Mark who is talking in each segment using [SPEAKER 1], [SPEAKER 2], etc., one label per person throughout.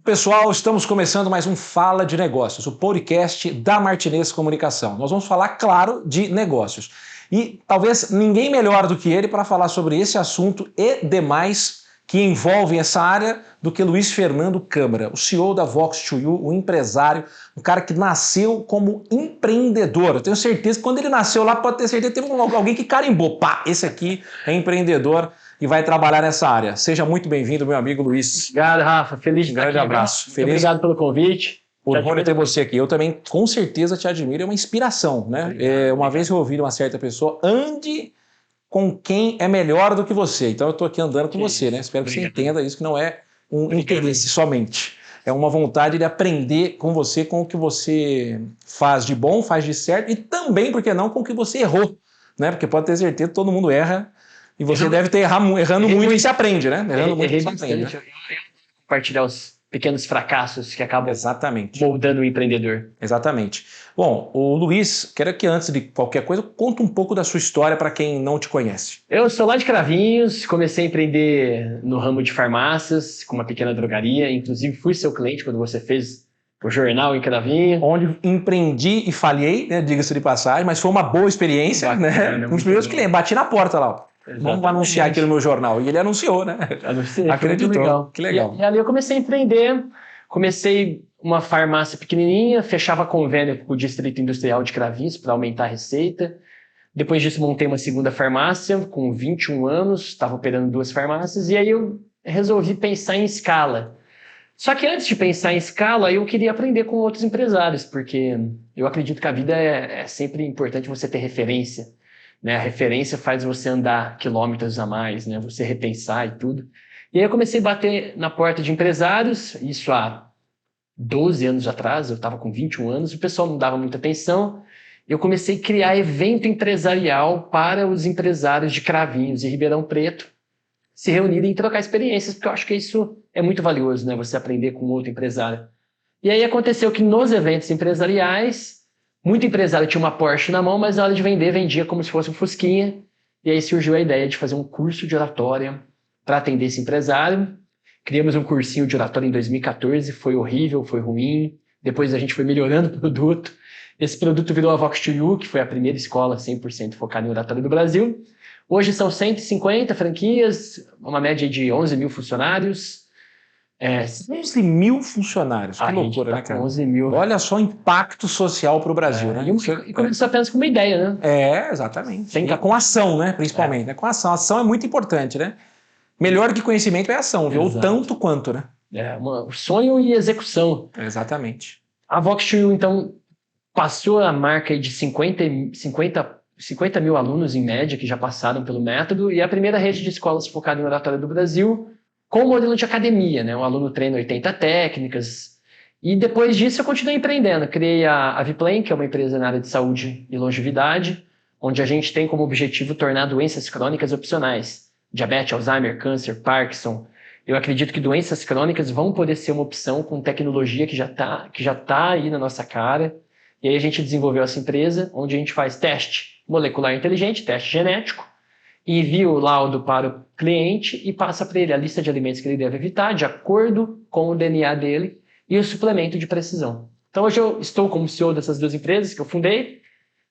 [SPEAKER 1] Pessoal, estamos começando mais um Fala de Negócios, o podcast da Martinez Comunicação. Nós vamos falar, claro, de negócios. E talvez ninguém melhor do que ele para falar sobre esse assunto e demais que envolvem essa área do que Luiz Fernando Câmara, o CEO da Vox2U, o empresário, um cara que nasceu como empreendedor. Eu tenho certeza que quando ele nasceu lá, pode ter certeza que teve alguém que carimbou. Pá, esse aqui é empreendedor e vai trabalhar nessa área. Seja muito bem-vindo, meu amigo Luiz.
[SPEAKER 2] Obrigado, Rafa. Feliz de estar aqui.
[SPEAKER 1] Um grande abraço.
[SPEAKER 2] Feliz. Obrigado pelo convite.
[SPEAKER 1] O bom é ter você aqui. Eu também, com certeza, te admiro. É uma inspiração, né? Uma vez eu ouvi de uma certa pessoa, ande com quem é melhor do que você. Então eu estou aqui andando com você, né? Espero que você entenda isso, que não é um interesse somente. É uma vontade de aprender com você, com o que você faz de bom, faz de certo e também, por que não, com o que você errou, né? Porque pode ter certeza que todo mundo erra. E você deve ter errando muito e se aprende, né? Errando muito e se aprende. Né?
[SPEAKER 2] Eu compartilhar os pequenos fracassos que acabam moldando o empreendedor.
[SPEAKER 1] Exatamente. Bom, o Luiz, quero que antes de qualquer coisa, conta um pouco da sua história para quem não te conhece.
[SPEAKER 2] Eu sou lá de Cravinhos, comecei a empreender no ramo de farmácias, com uma pequena drogaria. Inclusive fui seu cliente quando você fez o jornal em Cravinhos.
[SPEAKER 1] Onde empreendi e falhei, né, diga-se de passagem, mas foi uma boa experiência,
[SPEAKER 2] bacana,
[SPEAKER 1] né? Um dos primeiros clientes, bati na porta lá, ó. Exatamente. Vamos anunciar aqui no meu jornal. E ele anunciou, né?
[SPEAKER 2] Anunciei.
[SPEAKER 1] Acreditou.
[SPEAKER 2] Legal.
[SPEAKER 1] Que legal.
[SPEAKER 2] E ali eu comecei a empreender. Comecei uma farmácia pequenininha, fechava convênio com o Distrito Industrial de Cravinhos para aumentar a receita. Depois disso montei uma segunda farmácia com 21 anos, estava operando 2 farmácias. E aí eu resolvi pensar em escala. Só que antes de pensar em escala, eu queria aprender com outros empresários, porque eu acredito que a vida é sempre importante você ter referência. Né? A referência faz você andar quilômetros a mais, né? Você repensar e tudo. E aí eu comecei a bater na porta de empresários, isso há 12 anos atrás, eu estava com 21 anos, o pessoal não dava muita atenção. Eu comecei a criar evento empresarial para os empresários de Cravinhos e Ribeirão Preto se reunirem e trocar experiências, porque eu acho que isso é muito valioso, né? Você aprender com outro empresário. E aí aconteceu que nos eventos empresariais, muito empresário tinha uma Porsche na mão, mas na hora de vender, vendia como se fosse um Fusquinha. E aí surgiu a ideia de fazer um curso de oratória para atender esse empresário. Criamos um cursinho de oratória em 2014, foi horrível, foi ruim. Depois a gente foi melhorando o produto. Esse produto virou a Vox2U, que foi a primeira escola 100% focada em oratória do Brasil. Hoje são 150 franquias, uma média de 11 mil funcionários.
[SPEAKER 1] 11 mil funcionários, que loucura, né, cara?
[SPEAKER 2] 11 mil.
[SPEAKER 1] Olha só o impacto social para o Brasil, né?
[SPEAKER 2] E começou apenas com uma ideia, né?
[SPEAKER 1] Exatamente. Com ação, né? Principalmente, né? Com ação. A ação é muito importante, né? Melhor que conhecimento é ação, viu? Ou tanto quanto, né?
[SPEAKER 2] Sonho e execução.
[SPEAKER 1] Exatamente.
[SPEAKER 2] A Vox2U, então, passou a marca de 50 mil alunos em média que já passaram pelo método e é a primeira rede de escolas focada em oratória do Brasil, com o modelo de academia, né? O aluno treina 80 técnicas. E depois disso eu continuei empreendendo. Criei a Viplane, que é uma empresa na área de saúde e longevidade, onde a gente tem como objetivo tornar doenças crônicas opcionais. Diabetes, Alzheimer, câncer, Parkinson. Eu acredito que doenças crônicas vão poder ser uma opção com tecnologia que já tá aí na nossa cara. E aí a gente desenvolveu essa empresa, onde a gente faz teste molecular inteligente, teste genético, envia o laudo para o cliente e passa para ele a lista de alimentos que ele deve evitar, de acordo com o DNA dele, e o suplemento de precisão. Então hoje eu estou como CEO dessas 2 empresas que eu fundei,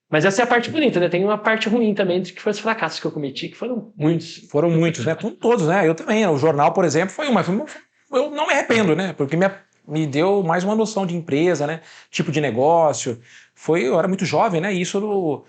[SPEAKER 2] mas essa é a parte bonita, né? Tem uma parte ruim também, que foi os fracassos que eu cometi, que foram muitos.
[SPEAKER 1] Foram muitos, né? Todos, né? Eu também. O jornal, por exemplo, foi uma. Eu não me arrependo, né? Porque me deu mais uma noção de empresa, né? Tipo de negócio. Eu era muito jovem, né? E isso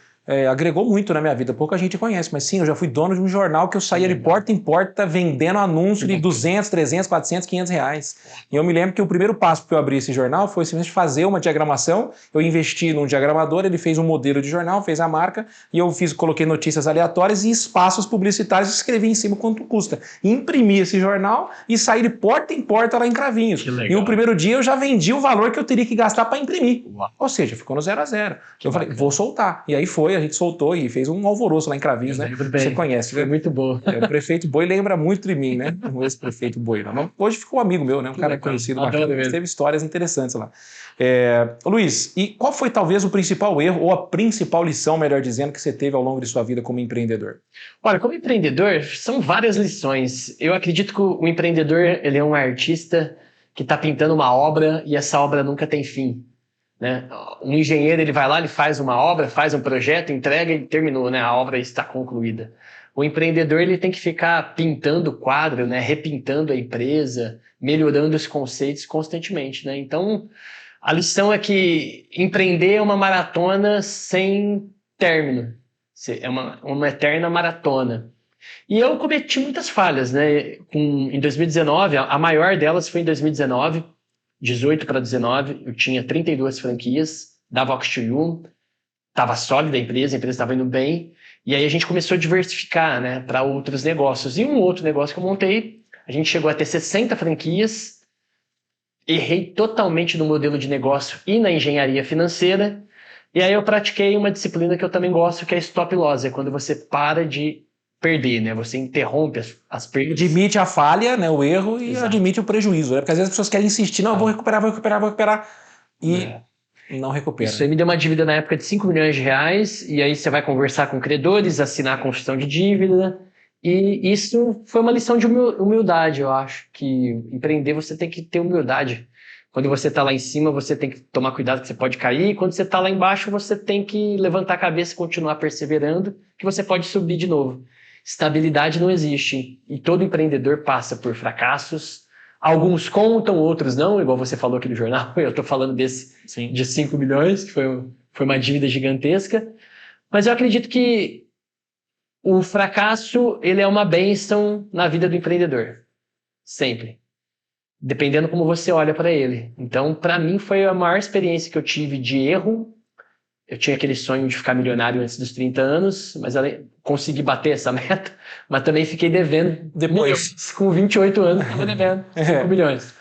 [SPEAKER 1] agregou muito na minha vida. Pouca gente conhece, mas sim, eu já fui dono de um jornal que eu saía de porta em porta vendendo anúncio de 200, 300, 400, 500 reais. E eu me lembro que o primeiro passo que eu abri esse jornal foi simplesmente fazer uma diagramação. Eu investi num diagramador, ele fez um modelo de jornal, fez a marca, e eu coloquei notícias aleatórias e espaços publicitários e escrevi em cima quanto custa. Imprimi esse jornal e saí de porta em porta lá em Cravinhos. E o primeiro dia eu já vendi o valor que eu teria que gastar para imprimir. Uau. Ou seja, ficou no 0 a 0. Eu falei, vou soltar. E aí a gente soltou e fez um alvoroço lá em Cravinhos, né? Você conhece,
[SPEAKER 2] foi muito bom.
[SPEAKER 1] O prefeito Boi lembra muito de mim, né? O ex-prefeito Boi. Não. Hoje ficou amigo meu, né? Um cara conhecido, bacana, teve histórias interessantes lá. Luiz, e qual foi talvez o principal erro ou a principal lição, melhor dizendo, que você teve ao longo de sua vida como empreendedor?
[SPEAKER 2] Olha, como empreendedor, são várias lições. Eu acredito que o empreendedor ele é um artista que está pintando uma obra e essa obra nunca tem fim, né? Um engenheiro, ele vai lá, ele faz uma obra, faz um projeto, entrega e terminou, né? A obra está concluída. O empreendedor, ele tem que ficar pintando o quadro, né? Repintando a empresa, melhorando os conceitos constantemente, né? Então, a lição é que empreender é uma maratona sem término. É uma eterna maratona. E eu cometi muitas falhas, né? Em 2019, a maior delas foi em 2019, 18 para 19, eu tinha 32 franquias da Vox2U, estava sólida a empresa estava indo bem, e aí a gente começou a diversificar, né, para outros negócios. E um outro negócio que eu montei, a gente chegou a ter 60 franquias, errei totalmente no modelo de negócio e na engenharia financeira, e aí eu pratiquei uma disciplina que eu também gosto, que é stop loss, é quando você para de perder, né? Você interrompe as perdas.
[SPEAKER 1] Admite a falha, né, o erro, e
[SPEAKER 2] Exato.
[SPEAKER 1] admite o prejuízo, né? Porque às vezes as pessoas querem insistir, não, eu vou recuperar, e não recupera.
[SPEAKER 2] Isso aí me deu uma dívida na época de 5 milhões de reais, e aí você vai conversar com credores, assinar a construção de dívida, e isso foi uma lição de humildade, eu acho, que empreender você tem que ter humildade. Quando você está lá em cima, você tem que tomar cuidado que você pode cair, e quando você está lá embaixo, você tem que levantar a cabeça e continuar perseverando, que você pode subir de novo. Estabilidade não existe, e todo empreendedor passa por fracassos. Alguns contam, outros não, igual você falou aqui no jornal, eu estou falando desse de 5 milhões, que foi uma dívida gigantesca, mas eu acredito que o fracasso, ele é uma bênção na vida do empreendedor, sempre, dependendo como você olha para ele. Então, para mim, foi a maior experiência que eu tive de erro. Eu tinha aquele sonho de ficar milionário antes dos 30 anos, mas consegui bater essa meta, mas também fiquei devendo.
[SPEAKER 1] Depois.
[SPEAKER 2] Com 28 anos, estava devendo 5 milhões.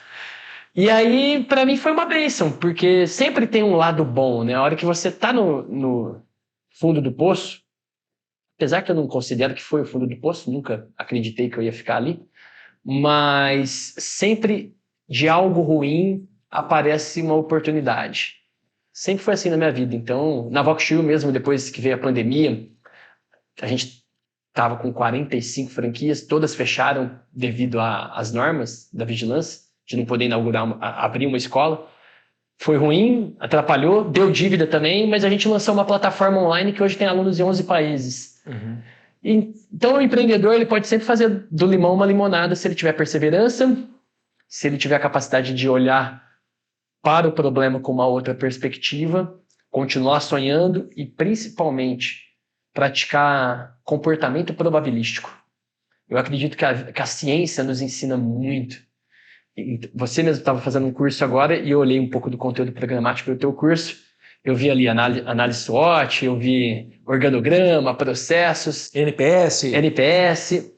[SPEAKER 2] E aí, para mim, foi uma bênção, porque sempre tem um lado bom, né? A hora que você está no fundo do poço, apesar que eu não considero que foi o fundo do poço, nunca acreditei que eu ia ficar ali, mas sempre de algo ruim aparece uma oportunidade. Sempre foi assim na minha vida. Então, na Vox2U mesmo, depois que veio a pandemia, a gente estava com 45 franquias, todas fecharam devido às normas da vigilância, de não poder abrir uma escola. Foi ruim, atrapalhou, deu dívida também, mas a gente lançou uma plataforma online que hoje tem alunos em 11 países.
[SPEAKER 1] Uhum.
[SPEAKER 2] Então, o empreendedor, ele pode sempre fazer do limão uma limonada se ele tiver perseverança, se ele tiver a capacidade de olhar para o problema com uma outra perspectiva, continuar sonhando e, principalmente, praticar comportamento probabilístico. Eu acredito que a ciência nos ensina muito. Você mesmo estava fazendo um curso agora e eu olhei um pouco do conteúdo programático do teu curso. Eu vi ali análise SWOT, eu vi organograma, processos. NPS.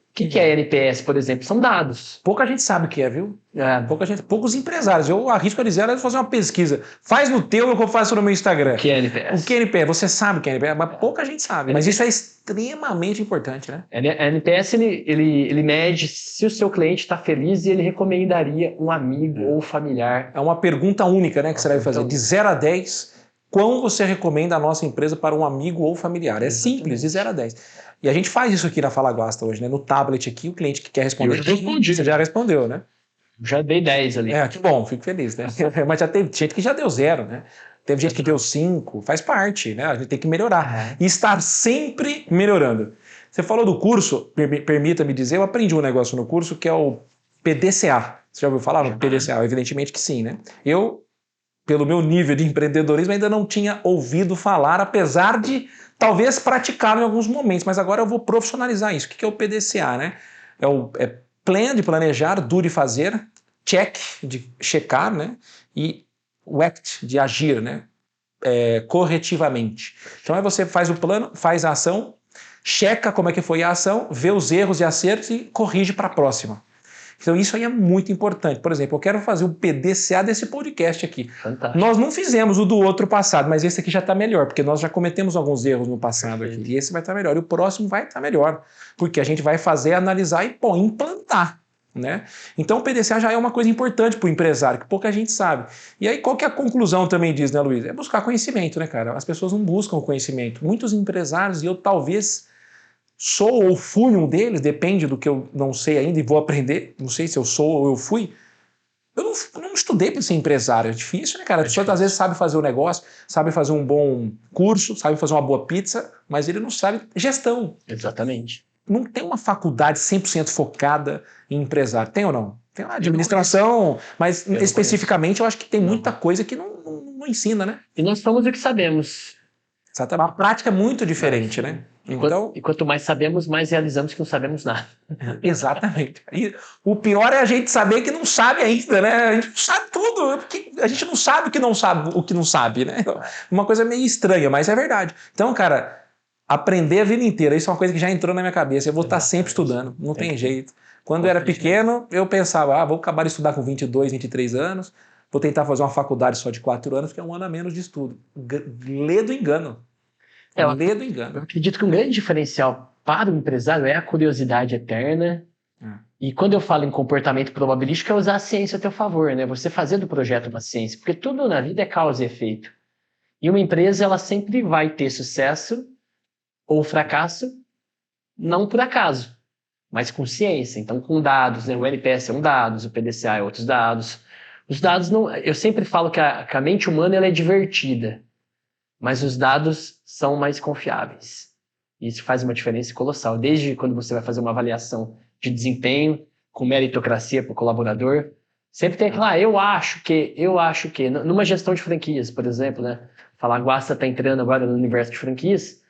[SPEAKER 2] O que é NPS, por exemplo? São dados.
[SPEAKER 1] Pouca gente sabe o que é, viu? Poucos empresários. Eu arrisco a dizer, fazer uma pesquisa. Faz no teu, eu faço no meu Instagram.
[SPEAKER 2] O que é NPS?
[SPEAKER 1] O que é NPS? Você sabe o que é NPS, mas pouca gente sabe. Mas isso é extremamente importante, né?
[SPEAKER 2] A NPS, ele mede se o seu cliente está feliz e ele recomendaria um amigo ou familiar.
[SPEAKER 1] É uma pergunta única, né, que você deve fazer. De 0 a 10, quão você recomenda a nossa empresa para um amigo ou familiar? É simples, de 0 a 10. E a gente faz isso aqui na Fala Guasta hoje, né? No tablet aqui, o cliente que quer responder.
[SPEAKER 2] Eu já respondi.
[SPEAKER 1] Você já respondeu, né?
[SPEAKER 2] Já dei 10 ali.
[SPEAKER 1] Que bom, fico feliz, né? Mas já teve gente que já deu 0, né? Teve gente que deu 5, faz parte, né? A gente tem que melhorar. E estar sempre melhorando. Você falou do curso, permita-me dizer, eu aprendi um negócio no curso que é o PDCA. Você já ouviu falar no PDCA? Evidentemente que sim, né? Eu, pelo meu nível de empreendedorismo, ainda não tinha ouvido falar, apesar de talvez praticar em alguns momentos, mas agora eu vou profissionalizar isso. O que é o PDCA, né? É plan, de planejar, do, de fazer, check, de checar, né? E o act, de agir, né? Corretivamente. Então aí você faz o plano, faz a ação, checa como é que foi a ação, vê os erros e acertos e corrige para a próxima. Então isso aí é muito importante. Por exemplo, eu quero fazer o PDCA desse podcast aqui.
[SPEAKER 2] Fantástico.
[SPEAKER 1] Nós não fizemos o do outro passado, mas esse aqui já está melhor, porque nós já cometemos alguns erros no passado aqui. E esse vai estar melhor. E o próximo vai estar melhor, porque a gente vai fazer, analisar e implantar. Né? Então o PDCA já é uma coisa importante para o empresário, que pouca gente sabe. E aí qual que é a conclusão também diz, né, Luiz? É buscar conhecimento, né, cara? As pessoas não buscam conhecimento. Muitos empresários, e eu talvez sou ou fui um deles, depende do que eu não sei ainda e vou aprender, não sei se eu sou ou eu fui, eu não estudei para ser empresário, é difícil, né, cara? A pessoa às vezes sabe fazer o negócio, sabe fazer um bom curso, sabe fazer uma boa pizza, mas ele não sabe gestão.
[SPEAKER 2] Exatamente.
[SPEAKER 1] Não tem uma faculdade 100% focada em empresário. Tem ou não? Tem uma administração, mas especificamente eu acho que tem muita coisa que não ensina, né?
[SPEAKER 2] E nós somos o que sabemos.
[SPEAKER 1] Exatamente. A prática é muito diferente, né? Então,
[SPEAKER 2] E quanto mais sabemos, mais realizamos que não sabemos nada.
[SPEAKER 1] exatamente. E o pior é a gente saber que não sabe ainda, né? A gente não sabe tudo, porque a gente não sabe o que não sabe, né? Uma coisa meio estranha, mas é verdade. Então, cara, aprender a vida inteira, isso é uma coisa que já entrou na minha cabeça. Eu vou estar sempre estudando, não tem jeito. Quando eu era pequeno, eu pensava, vou acabar de estudar com 22, 23 anos, vou tentar fazer uma faculdade só de 4 anos, que é um ano a menos de estudo. Lê do engano. Lê do engano.
[SPEAKER 2] Eu acredito que um grande diferencial para o empresário é a curiosidade eterna. E quando eu falo em comportamento probabilístico, é usar a ciência a teu favor, né? Você fazer do projeto uma ciência, porque tudo na vida é causa e efeito. E uma empresa, ela sempre vai ter sucesso ou fracasso, não por acaso, mas com ciência. Então, com dados, né? O NPS é um dados, o PDCA é outros dados. Os dados não... Eu sempre falo que a mente humana ela é divertida, mas os dados são mais confiáveis. Isso faz uma diferença colossal. Desde quando você vai fazer uma avaliação de desempenho, com meritocracia para o colaborador, sempre tem aquela, eu acho que. Numa gestão de franquias, por exemplo, né? Falar, a Guasta está entrando agora no universo de franquias,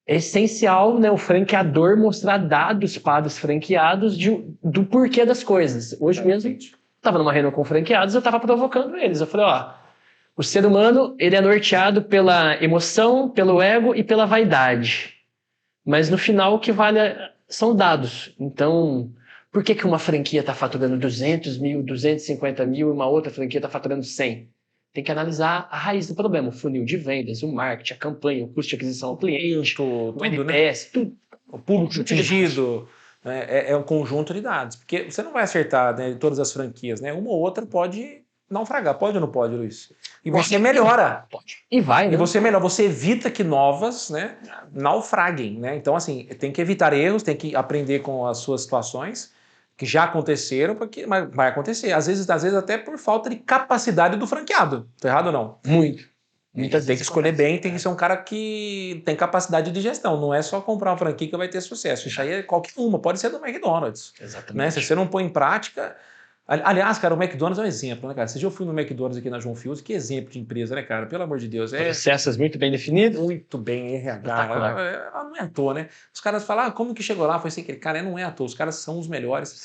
[SPEAKER 2] é essencial, né, o franqueador mostrar dados para os franqueados do porquê das coisas. Hoje mesmo, eu estava numa reunião com franqueados, eu estava provocando eles. Eu falei, o ser humano ele é norteado pela emoção, pelo ego e pela vaidade. Mas no final o que vale são dados. Então, por que uma franquia está faturando 200 mil, 250 mil e uma outra franquia está faturando 100? Tem que analisar a raiz do problema, o funil de vendas, o marketing, a campanha, o custo de aquisição ao cliente, o NPS, tudo.
[SPEAKER 1] O público atingido. É um conjunto de dados. Porque você não vai acertar, né, em todas as franquias, né? Uma ou outra pode naufragar. Pode ou não pode, Luiz? E você melhora.
[SPEAKER 2] Pode. E vai, né?
[SPEAKER 1] E você melhora. Você evita que novas, né, naufraguem, né? Então, assim, tem que evitar erros, tem que aprender com as suas situações que já aconteceram, porque vai acontecer. Às vezes até por falta de capacidade do franqueado. Tô errado ou não?
[SPEAKER 2] Muito.
[SPEAKER 1] Tem que escolher bem, tem que ser um cara que tem capacidade de gestão. Não é só comprar uma franquia que vai ter sucesso. Isso aí é qualquer uma, pode ser do McDonald's.
[SPEAKER 2] Exatamente.
[SPEAKER 1] Né? Se você não põe em prática... Aliás, cara, o McDonald's é um exemplo, né, cara? Esse dia eu fui no McDonald's aqui na João Fius, que exemplo de empresa, né, cara? Pelo amor de Deus.
[SPEAKER 2] Processos muito bem definidos.
[SPEAKER 1] Muito bem, RH. Não é à toa, né? Os caras falam, como que chegou lá? Foi assim, cara, não é à toa. Os caras são os melhores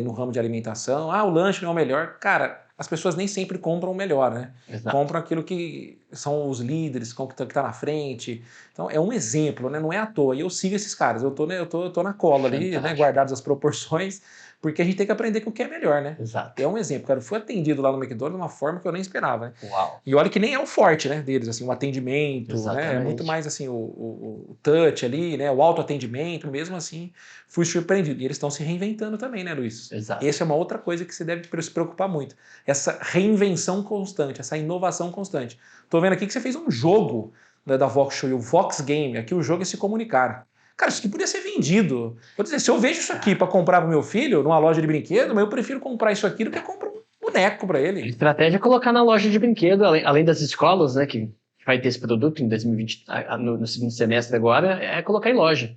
[SPEAKER 1] no ramo de alimentação. O lanche não é o melhor. Cara, as pessoas nem sempre compram o melhor, né?
[SPEAKER 2] Exato.
[SPEAKER 1] Compram aquilo que são os líderes, que tá na frente. Então, é um exemplo, né? Não é à toa. E eu sigo esses caras. Eu tô na cola ali, né? Guardadas as proporções. Porque a gente tem que aprender com o que é melhor, né?
[SPEAKER 2] Exato.
[SPEAKER 1] É um exemplo, cara. Eu fui atendido lá no McDonald's de uma forma que eu nem esperava, né?
[SPEAKER 2] Uau.
[SPEAKER 1] E olha que nem é o forte, né, deles, assim, o atendimento, né? É muito mais, assim, o touch ali, né? O autoatendimento, mesmo assim, fui surpreendido. E eles estão se reinventando também, né, Luiz?
[SPEAKER 2] Exato.
[SPEAKER 1] Essa é uma outra coisa que você deve se preocupar muito. Essa reinvenção constante, essa inovação constante. Tô vendo aqui que você fez um jogo, né, da Vox Show, o Vox Game. Aqui o jogo é se comunicar. Cara, isso aqui podia ser vendido. Vou dizer, se eu vejo isso aqui para comprar pro meu filho numa loja de brinquedo, mas eu prefiro comprar isso aqui do que comprar um boneco para ele.
[SPEAKER 2] A estratégia é colocar na loja de brinquedo, além das escolas, né, que vai ter esse produto em 2020, no segundo semestre agora, é colocar em loja.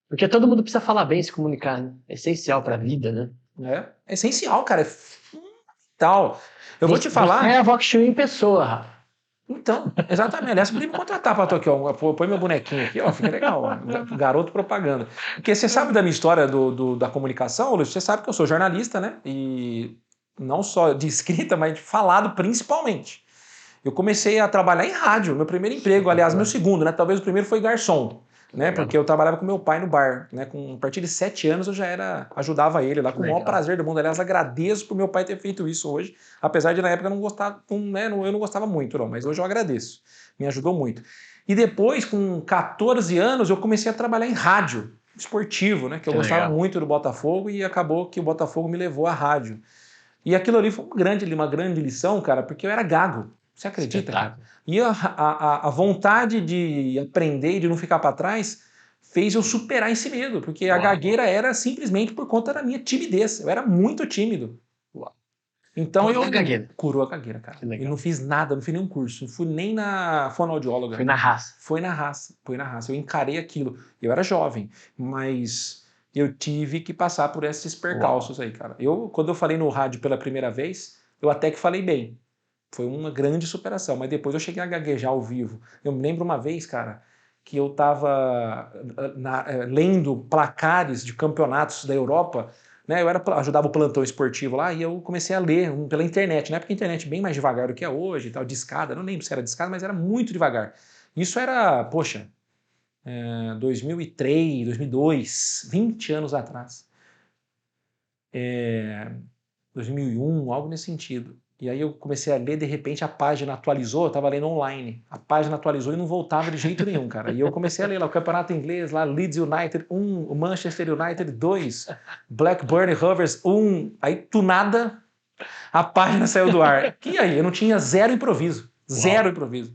[SPEAKER 2] Porque todo mundo precisa falar bem, se comunicar, né? É essencial para a vida, né?
[SPEAKER 1] É essencial, cara. É fundamental. Eu vou te falar...
[SPEAKER 2] Você é a Vox Show em pessoa, Rafa.
[SPEAKER 1] Então, exatamente. Aliás, podia me contratar para aqui, ó. Põe meu bonequinho aqui, ó. Fica legal, ó. Garoto propaganda. Porque você sabe da minha história da comunicação, Luiz? Você sabe que eu sou jornalista, né? E não só de escrita, mas de falado principalmente. Eu comecei a trabalhar em rádio, meu primeiro emprego, aliás, meu segundo, né? Talvez o primeiro foi garçom. Né, porque eu trabalhava com meu pai no bar, né, a partir de 7 anos eu já ajudava ele lá com o maior prazer do mundo. Aliás, agradeço por meu pai ter feito isso hoje, apesar de na época eu não gostava, né, eu não gostava muito, não, mas hoje eu agradeço, me ajudou muito. E depois, com 14 anos, eu comecei a trabalhar em rádio esportivo, né, que eu gostava muito do Botafogo e acabou que o Botafogo me levou à rádio. E aquilo ali foi uma grande lição, cara, porque eu era gago. Você acredita, cara? E a vontade de aprender e de não ficar para trás fez eu superar esse medo, porque a gagueira era simplesmente por conta da minha timidez. Eu era muito tímido. Então
[SPEAKER 2] Curou a gagueira.
[SPEAKER 1] Curou a gagueira, cara.
[SPEAKER 2] Que legal.
[SPEAKER 1] Eu não fiz nada, não fiz nenhum curso. Não fui nem na fonoaudióloga.
[SPEAKER 2] Foi na raça.
[SPEAKER 1] Foi na raça. Eu encarei aquilo. Eu era jovem, mas eu tive que passar por esses percalços aí, cara. Quando eu falei no rádio pela primeira vez, eu até que falei bem. Foi uma grande superação, mas depois eu cheguei a gaguejar ao vivo. Eu me lembro uma vez, cara, que eu estava lendo placares de campeonatos da Europa, né? Eu ajudava o plantão esportivo lá e eu comecei a ler pela internet, né? Porque a internet é bem mais devagar do que é hoje, tal, discada, não lembro se era discada, mas era muito devagar. Isso era, poxa, 2003, 2002, 20 anos atrás. 2001, algo nesse sentido. E aí eu comecei a ler, de repente a página atualizou, eu estava lendo online. A página atualizou e não voltava de jeito nenhum, cara. E eu comecei a ler lá o campeonato inglês, lá Leeds United 1, Manchester United 2, Blackburn Rovers 1. Aí, do nada, a página saiu do ar. E aí? Eu não tinha zero improviso. Zero improviso.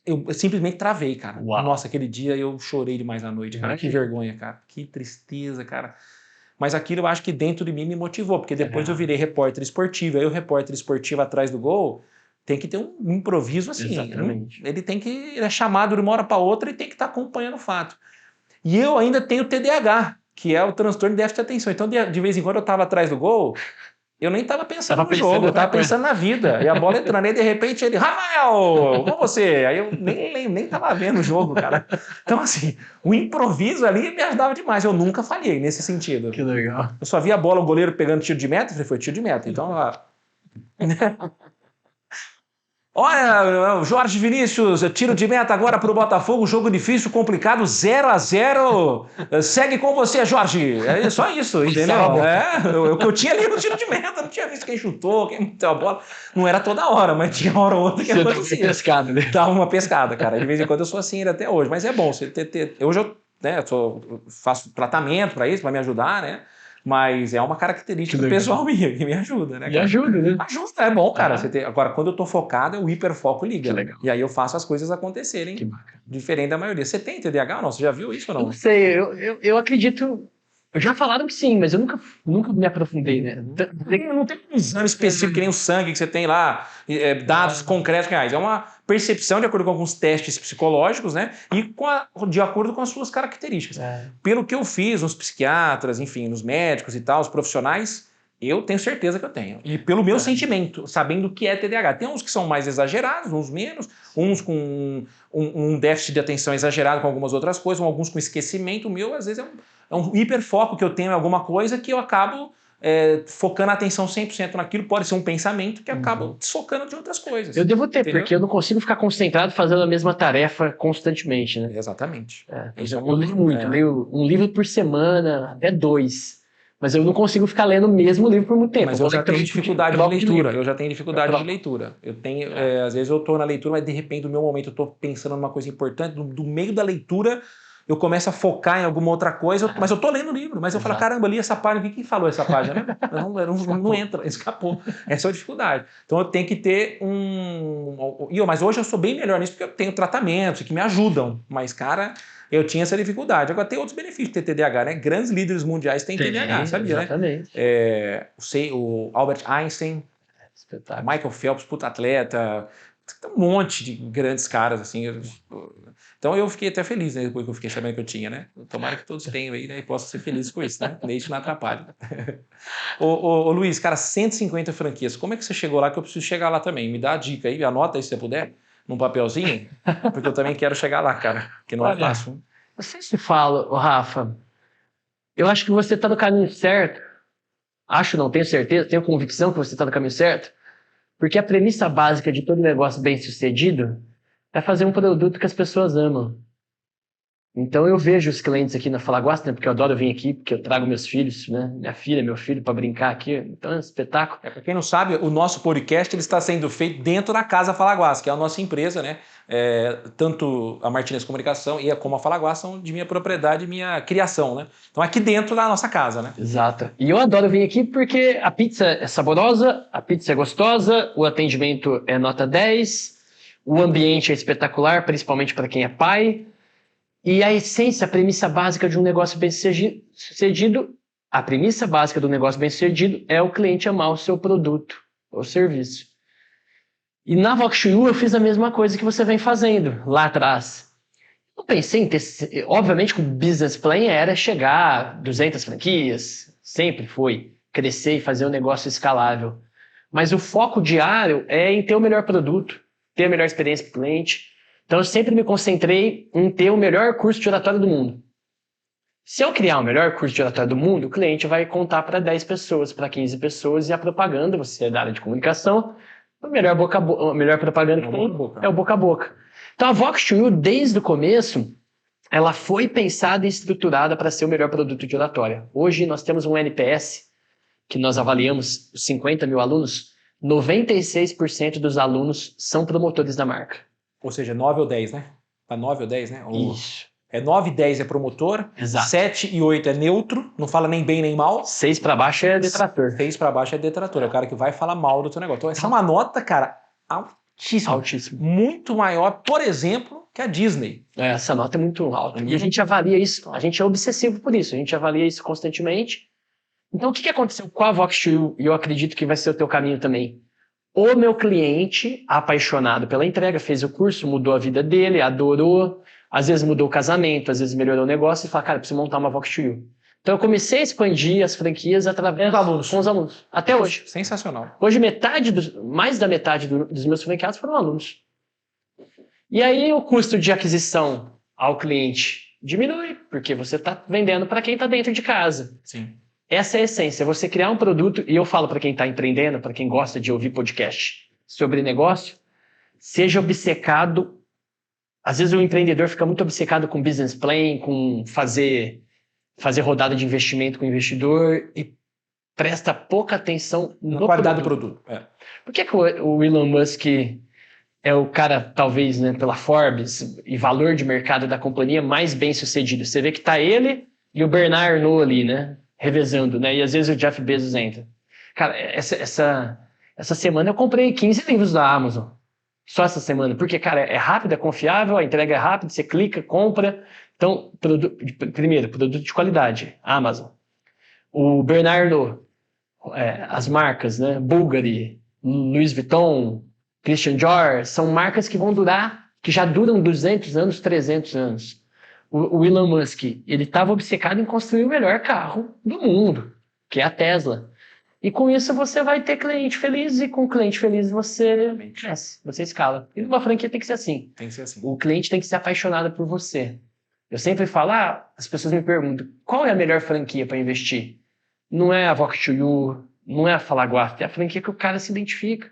[SPEAKER 1] Eu simplesmente travei, cara.
[SPEAKER 2] Uau.
[SPEAKER 1] Nossa, aquele dia eu chorei demais na noite, cara. Que vergonha, cara. Que tristeza, cara. Mas aquilo eu acho que dentro de mim me motivou, porque depois eu virei repórter esportivo. Aí o repórter esportivo atrás do gol tem que ter um improviso assim.
[SPEAKER 2] Exatamente.
[SPEAKER 1] Ele tem que... Ele é chamado de uma hora para outra e tem que estar acompanhando o fato. E eu ainda tenho TDAH, que é o transtorno de déficit de atenção. Então, de vez em quando eu estava atrás do gol... Eu nem estava pensando no jogo, eu estava pensando na vida. E a bola entrando, e de repente ele, Rafael, com você. Aí eu nem estava vendo o jogo, cara. Então, assim, o improviso ali me ajudava demais. Eu nunca falhei nesse sentido.
[SPEAKER 2] Que legal.
[SPEAKER 1] Eu só via a bola, o goleiro pegando tiro de meta, eu falei, foi tiro de meta. Então, olha, o Jorge Vinícius, tiro de meta agora para o Botafogo, jogo difícil, complicado, 0-0. Segue com você, Jorge. É só isso, entendeu? O que eu tinha ali no tiro de meta, não tinha visto quem chutou, quem meteu a bola. Não era toda hora, mas tinha uma hora ou outra que acontecia.
[SPEAKER 2] Você dava uma pescada, né?
[SPEAKER 1] Dava uma pescada, cara. De vez em quando eu sou assim ainda até hoje, mas é bom. Hoje eu faço tratamento para isso, para me ajudar, né? Mas é uma característica pessoal minha, que me ajuda, né?
[SPEAKER 2] Me ajuda, né?
[SPEAKER 1] Ajuda, é bom, cara. Agora, quando eu tô focado, o hiperfoco liga.
[SPEAKER 2] Que legal.
[SPEAKER 1] E aí eu faço as coisas acontecerem.
[SPEAKER 2] Que bacana.
[SPEAKER 1] Diferente da maioria. Você tem TDAH ou não? Você já viu isso ou não?
[SPEAKER 2] Não sei, eu acredito... Já falaram que sim, mas eu nunca me aprofundei, né?
[SPEAKER 1] Não tem um exame específico que nem o sangue que você tem lá, dados concretos reais. É uma percepção de acordo com alguns testes psicológicos, né? E de acordo com as suas características. Pelo que eu fiz nos psiquiatras, enfim, nos médicos e tal, os profissionais, eu tenho certeza que eu tenho. E pelo meu sentimento, sabendo o que é TDAH. Tem uns que são mais exagerados, uns menos, uns com um déficit de atenção exagerado com algumas outras coisas, alguns com esquecimento. O meu, às vezes, é um hiperfoco que eu tenho em alguma coisa que eu acabo focando a atenção 100% naquilo. Pode ser um pensamento que acaba desfocando de outras coisas.
[SPEAKER 2] Eu devo ter,
[SPEAKER 1] entendeu?
[SPEAKER 2] porque eu não consigo ficar concentrado fazendo a mesma tarefa constantemente, né?
[SPEAKER 1] Exatamente.
[SPEAKER 2] Eu leio muito, eu leio um livro por semana, até 2. Mas eu não consigo ficar lendo o mesmo livro por muito tempo.
[SPEAKER 1] Mas eu já tenho dificuldade de leitura. Eu já tenho dificuldade de leitura. Eu tenho, às vezes eu estou na leitura, mas de repente, no meu momento, eu estou pensando numa coisa importante. Do meio da leitura, eu começo a focar em alguma outra coisa, mas eu estou lendo o livro. Mas eu falo, caramba, li essa página. Quem falou essa página? Não entra, escapou. Essa é a dificuldade. Então eu tenho que ter Mas hoje eu sou bem melhor nisso, porque eu tenho tratamentos que me ajudam. Mas, cara... Eu tinha essa dificuldade. Agora tem outros benefícios de ter TDAH, né? Grandes líderes mundiais têm TDAH, sabia,
[SPEAKER 2] exatamente.
[SPEAKER 1] né? O Albert Einstein, Michael Phelps, puta atleta, tem um monte de grandes caras, assim. Então eu fiquei até feliz, né? Depois que eu fiquei sabendo que eu tinha, né? Tomara que todos tenham aí, né? E possam ser felizes com isso, né? Desde que não atrapalhe. Ô Luiz, cara, 150 franquias. Como é que você chegou lá? Que eu preciso chegar lá também. Me dá a dica aí, anota aí se você puder. Num papelzinho, porque eu também quero chegar lá, cara, que não é fácil.
[SPEAKER 2] Não sei se falo, Rafa, eu acho que você está no caminho certo. Acho, não tenho certeza, tenho convicção que você está no caminho certo, porque a premissa básica de todo negócio bem-sucedido é fazer um produto que as pessoas amam. Então eu vejo os clientes aqui na Falaguasta, né, porque eu adoro vir aqui, porque eu trago meus filhos, né, minha filha, meu filho, para brincar aqui. Então é um espetáculo.
[SPEAKER 1] Para quem não sabe, o nosso podcast ele está sendo feito dentro da Casa Falaguasta, que é a nossa empresa, né? Tanto a Martinez Comunicação e como a Falaguasta são de minha propriedade e minha criação, né? Então aqui dentro da nossa casa, né?
[SPEAKER 2] Exato. E eu adoro vir aqui porque a pizza é saborosa, a pizza é gostosa, o atendimento é nota 10, o ambiente é espetacular, principalmente para quem é pai. E a essência, a premissa básica de um negócio bem sucedido, a premissa básica do negócio bem-sucedido é o cliente amar o seu produto ou serviço. E na Vox2U eu fiz a mesma coisa que você vem fazendo lá atrás. Eu pensei em ter... Obviamente que o business plan era chegar a 200 franquias, sempre foi crescer e fazer um negócio escalável. Mas o foco diário é em ter o melhor produto, ter a melhor experiência para o cliente. Então eu sempre me concentrei em ter o melhor curso de oratório do mundo. Se eu criar o melhor curso de oratório do mundo, o cliente vai contar para 10 pessoas, para 15 pessoas, e a propaganda, você é da área de comunicação, a melhor propaganda que tem é o boca a boca. Então a Vox2U, desde o começo, ela foi pensada e estruturada para ser o melhor produto de oratória. Hoje nós temos um NPS, que nós avaliamos 50 mil alunos, 96% dos alunos são promotores da marca.
[SPEAKER 1] Ou seja, 9 ou 10, né? Tá 9 ou 10, né?
[SPEAKER 2] Isso.
[SPEAKER 1] É 9 e 10 é promotor,
[SPEAKER 2] Exato.
[SPEAKER 1] 7 e 8 é neutro, não fala nem bem nem mal.
[SPEAKER 2] 6 para baixo é detrator.
[SPEAKER 1] 6 para baixo é detrator, é o cara que vai falar mal do teu negócio. Então essa é uma nota, cara, altíssima.
[SPEAKER 2] Altíssimo.
[SPEAKER 1] Muito maior, por exemplo, que a Disney.
[SPEAKER 2] Essa nota é muito alta. E a gente avalia isso, a gente é obsessivo por isso, a gente avalia isso constantemente. Então o que aconteceu com a Vox2U, e eu acredito que vai ser o teu caminho também? O meu cliente, apaixonado pela entrega, fez o curso, mudou a vida dele, adorou, às vezes mudou o casamento, às vezes melhorou o negócio e fala, cara, preciso montar uma Vox2U. Então eu comecei a expandir as franquias através com os alunos, até hoje.
[SPEAKER 1] Sensacional.
[SPEAKER 2] Hoje mais da metade dos meus franqueados foram alunos. E aí o custo de aquisição ao cliente diminui, porque você está vendendo para quem está dentro de casa.
[SPEAKER 1] Sim.
[SPEAKER 2] Essa é a essência, você criar um produto, e eu falo para quem está empreendendo, para quem gosta de ouvir podcast sobre negócio, seja obcecado. Às vezes o empreendedor fica muito obcecado com business plan, com fazer rodada de investimento com o investidor e presta pouca atenção
[SPEAKER 1] na qualidade do produto.
[SPEAKER 2] Por que o Elon Musk é o cara, talvez, né, pela Forbes e valor de mercado da companhia mais bem sucedido? Você vê que tá ele e o Bernard Arnault ali, né, revezando, né, e às vezes o Jeff Bezos entra. Cara, essa semana eu comprei 15 livros da Amazon. Só essa semana. Porque, cara, é rápido, é confiável, a entrega é rápida, você clica, compra. Então, primeiro, produto de qualidade, Amazon. O Bernard Arnault, as marcas, né, Bulgari, Louis Vuitton, Christian Dior, são marcas que vão durar, que já duram 200 anos, 300 anos. O Elon Musk, ele estava obcecado em construir o melhor carro do mundo, que é a Tesla. E com isso você vai ter cliente feliz, e com cliente feliz você cresce, você escala. E uma franquia tem que ser assim.
[SPEAKER 1] Tem que ser assim.
[SPEAKER 2] O cliente tem que ser apaixonado por você. Eu sempre falo, as pessoas me perguntam, qual é a melhor franquia para investir? Não é a Vox2U, não é a Falaguarda, é a franquia que o cara se identifica.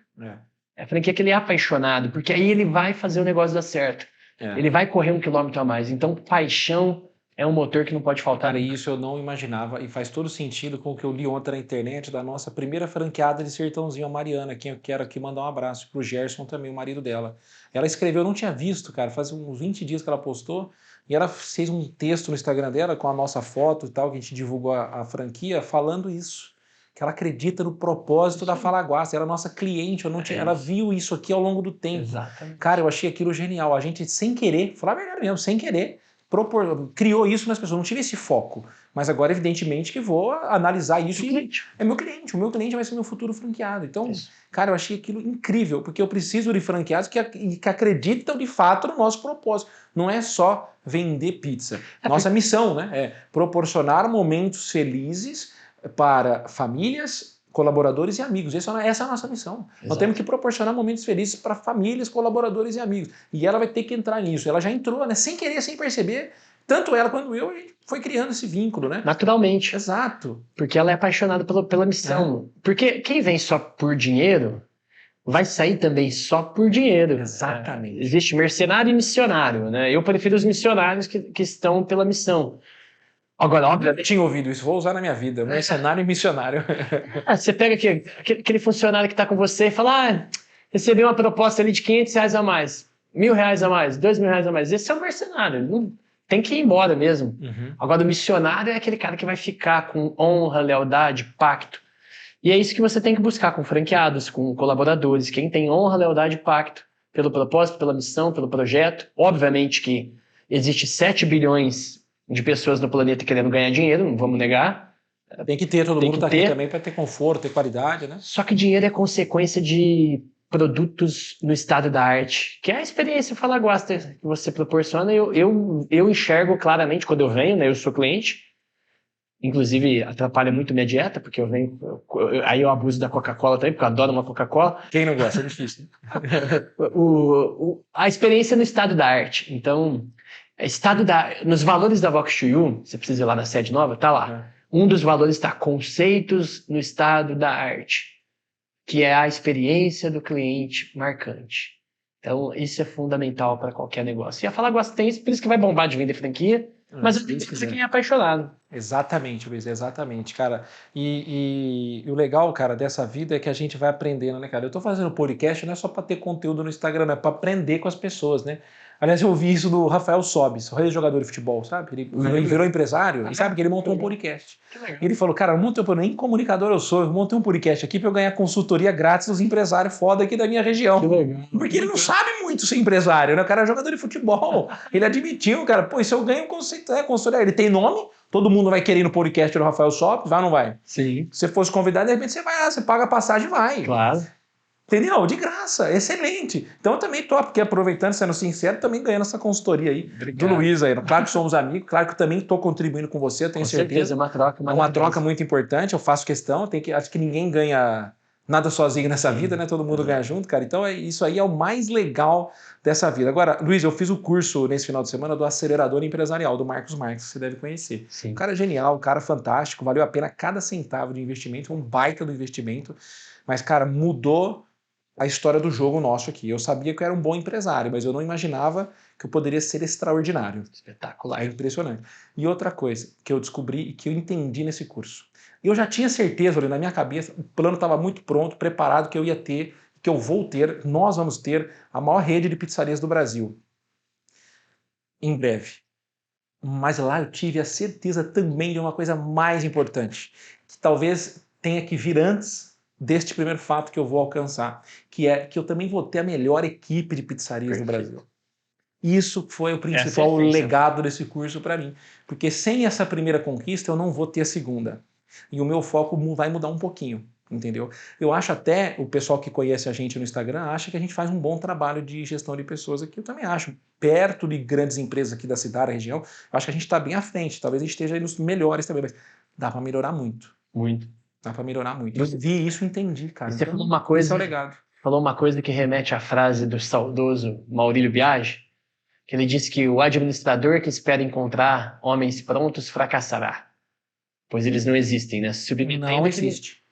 [SPEAKER 2] É a franquia que ele é apaixonado, porque aí ele vai fazer o negócio dar certo. Ele vai correr 1 quilômetro a mais. Então, paixão é um motor que não pode faltar.
[SPEAKER 1] Cara, isso eu não imaginava e faz todo sentido com o que eu li ontem na internet da nossa primeira franqueada de Sertãozinho, a Mariana, quem eu quero aqui mandar um abraço pro Gerson também, o marido dela. Ela escreveu, eu não tinha visto, cara, faz uns 20 dias que ela postou, e ela fez um texto no Instagram dela com a nossa foto e tal, que a gente divulgou a franquia, falando isso, que ela acredita no propósito da Falaguarda, era nossa cliente, ela viu isso aqui ao longo do tempo.
[SPEAKER 2] Exatamente.
[SPEAKER 1] Cara, eu achei aquilo genial, a gente sem querer, falar a verdade mesmo, sem querer, criou isso nas pessoas, não tive esse foco, mas agora evidentemente que vou analisar isso e é meu cliente, o meu cliente vai ser meu futuro franqueado. Então, cara, eu achei aquilo incrível, porque eu preciso de franqueados que acreditam de fato no nosso propósito. Não é só vender pizza. Nossa missão, né, é proporcionar momentos felizes para famílias, colaboradores e amigos. Essa é a nossa missão. Exato. Nós temos que proporcionar momentos felizes para famílias, colaboradores e amigos. E ela vai ter que entrar nisso. Ela já entrou, né? Sem querer, sem perceber. Tanto ela quanto eu, a gente foi criando esse vínculo, né?
[SPEAKER 2] Naturalmente.
[SPEAKER 1] Exato.
[SPEAKER 2] Porque ela é apaixonada pela missão. Porque quem vem só por dinheiro vai sair também só por dinheiro.
[SPEAKER 1] Exatamente.
[SPEAKER 2] Existe mercenário e missionário, né? Eu prefiro os missionários que estão pela missão. Agora, obviamente...
[SPEAKER 1] Eu tinha ouvido isso, vou usar na minha vida, mercenário e missionário.
[SPEAKER 2] Você pega aquele funcionário que está com você e fala, recebi uma proposta ali de R$500 a mais, R$1.000 a mais, R$2.000 a mais. Esse é um mercenário, ele não tem que ir embora mesmo. Agora, o missionário é aquele cara que vai ficar com honra, lealdade, pacto. E é isso que você tem que buscar com franqueados, com colaboradores. Quem tem honra, lealdade e pacto pelo propósito, pela missão, pelo projeto. Obviamente que existe 7 bilhões de pessoas no planeta querendo ganhar dinheiro, não vamos negar.
[SPEAKER 1] Tem que ter, todo
[SPEAKER 2] Tem
[SPEAKER 1] mundo
[SPEAKER 2] que
[SPEAKER 1] tá aqui
[SPEAKER 2] ter.
[SPEAKER 1] também para ter conforto, ter qualidade, né?
[SPEAKER 2] Só que dinheiro é consequência de produtos no estado da arte, que é a experiência Falaguasta que você proporciona. Eu enxergo claramente quando eu venho, né? Eu sou cliente. Inclusive, atrapalha muito minha dieta, porque eu venho. Aí eu abuso da Coca-Cola também, porque eu adoro uma Coca-Cola.
[SPEAKER 1] Quem não gosta? É difícil.
[SPEAKER 2] A experiência no estado da arte. Então, nos valores da Vox to You, você precisa ir lá na sede nova, tá lá. Um dos valores está conceitos no estado da arte, que é a experiência do cliente marcante. Então, isso é fundamental para qualquer negócio. E a Falaguasta tem isso, por isso que vai bombar de vender franquia, mas eu tenho que fazer quem é apaixonado.
[SPEAKER 1] Exatamente, Luiz, exatamente, cara. E o legal, cara, dessa vida é que a gente vai aprendendo, né, cara? Eu tô fazendo podcast não é só para ter conteúdo no Instagram, é para aprender com as pessoas, né? Aliás, eu ouvi isso do Rafael Sobis, o ex-jogador de futebol, sabe? Ele virou empresário e sabe que ele montou um podcast. Ele falou, cara, nem comunicador eu sou, eu montei um podcast aqui para eu ganhar consultoria grátis dos empresários foda aqui da minha região.
[SPEAKER 2] Que legal.
[SPEAKER 1] Porque ele não sabe muito ser empresário, né? O cara é jogador de futebol. Ele admitiu, cara, pô, se eu ganho consultoria, ele tem nome, todo mundo vai querer ir no podcast do Rafael Sobis, vai ou não vai?
[SPEAKER 2] Sim.
[SPEAKER 1] Se você fosse convidado, de repente você vai lá, você paga a passagem e vai.
[SPEAKER 2] Claro.
[SPEAKER 1] Entendeu? De graça, excelente. Então eu também tô aqui aproveitando, sendo sincero, também ganhando essa consultoria aí do Luiz aí. Claro que somos amigos, claro que eu também tô contribuindo com você, eu tenho certeza.
[SPEAKER 2] É uma troca
[SPEAKER 1] É uma troca muito importante, eu faço questão, acho que ninguém ganha nada sozinho nessa vida, né? Todo mundo ganha junto, cara. Então isso aí é o mais legal dessa vida. Agora, Luiz, eu fiz o curso nesse final de semana do Acelerador Empresarial, do Marcos Marques, você deve conhecer.
[SPEAKER 2] Sim.
[SPEAKER 1] O cara é genial, o cara é fantástico, valeu a pena cada centavo de investimento, um baita do investimento, mas, cara, mudou a história do jogo nosso aqui. Eu sabia que eu era um bom empresário, mas eu não imaginava que eu poderia ser extraordinário.
[SPEAKER 2] Espetacular.
[SPEAKER 1] É impressionante. E outra coisa que eu descobri e que eu entendi nesse curso. Eu já tinha certeza, ali na minha cabeça, o plano estava muito pronto, preparado, que eu ia ter, que eu vou ter, nós vamos ter a maior rede de pizzarias do Brasil. Em breve. Mas lá eu tive a certeza também de uma coisa mais importante, que talvez tenha que vir antes deste primeiro fato que eu vou alcançar, que é que eu também vou ter a melhor equipe de pizzarias do Brasil. Isso foi o principal legado desse curso para mim, porque sem essa primeira conquista eu não vou ter a segunda. E o meu foco vai mudar um pouquinho, entendeu? Eu acho até, o pessoal que conhece a gente no Instagram acha que a gente faz um bom trabalho de gestão de pessoas aqui, eu também acho. Perto de grandes empresas aqui da cidade, da região, eu acho que a gente está bem à frente, talvez a gente esteja aí nos melhores também, mas dá para melhorar muito.
[SPEAKER 2] Muito.
[SPEAKER 1] Dá para melhorar muito. Eu vi isso e entendi, cara.
[SPEAKER 2] Você falou uma coisa,
[SPEAKER 1] esse é o legado.
[SPEAKER 2] Falou uma coisa que remete à frase do saudoso Maurílio Biagi, que ele disse que o administrador que espera encontrar homens prontos fracassará, pois eles não existem, né?
[SPEAKER 1] Não existe.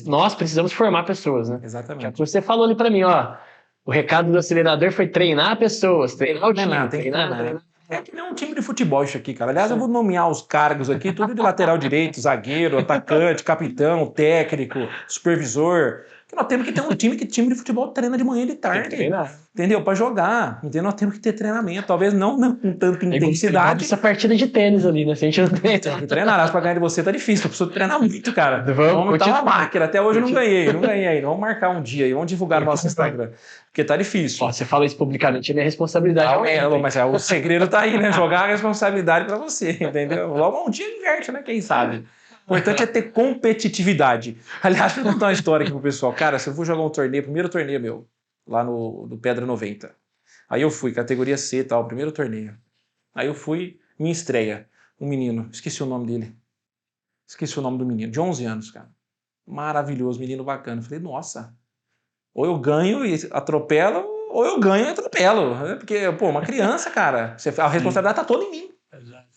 [SPEAKER 2] Nós precisamos formar pessoas, né?
[SPEAKER 1] Exatamente.
[SPEAKER 2] Você falou ali para mim, ó, o recado do acelerador foi treinar pessoas, treinar o time,
[SPEAKER 1] tem que treinar. É que nem um time de futebol isso aqui, cara. Aliás, eu vou nomear os cargos aqui, tudo de lateral direito, zagueiro, atacante, capitão, técnico, supervisor. Porque nós temos que ter um time de futebol treina de manhã e de tarde. Entendeu? Para jogar. Entendeu? Nós temos que ter treinamento. Talvez não com tanta intensidade.
[SPEAKER 2] Essa partida de tênis ali, né? Se a gente não treina.
[SPEAKER 1] Tem que treinar. Acho que pra ganhar de você tá difícil. Eu preciso treinar muito, cara. Vamos tá uma máquina. Até hoje eu não ganhei ainda. Vamos marcar um dia aí. Vamos divulgar no nosso Instagram. Porque tá difícil.
[SPEAKER 2] Ó, você fala isso publicamente, é minha responsabilidade.
[SPEAKER 1] Mas o segredo tá aí, né? Jogar a responsabilidade pra você, entendeu? Logo um dia inverte, né? Quem sabe? O importante é ter competitividade. Aliás, vou contar uma história aqui pro pessoal. Cara, se eu vou jogar um torneio, primeiro torneio meu, lá no Pedra 90. Aí eu fui, categoria C e tal, primeiro torneio. Aí eu fui, minha estreia. Um menino, esqueci o nome dele. Esqueci o nome do menino, de 11 anos, cara. Maravilhoso, menino bacana. Falei, nossa, ou eu ganho e atropelo, ou eu ganho e atropelo. Porque, pô, uma criança, cara, a responsabilidade tá toda em mim. Exato.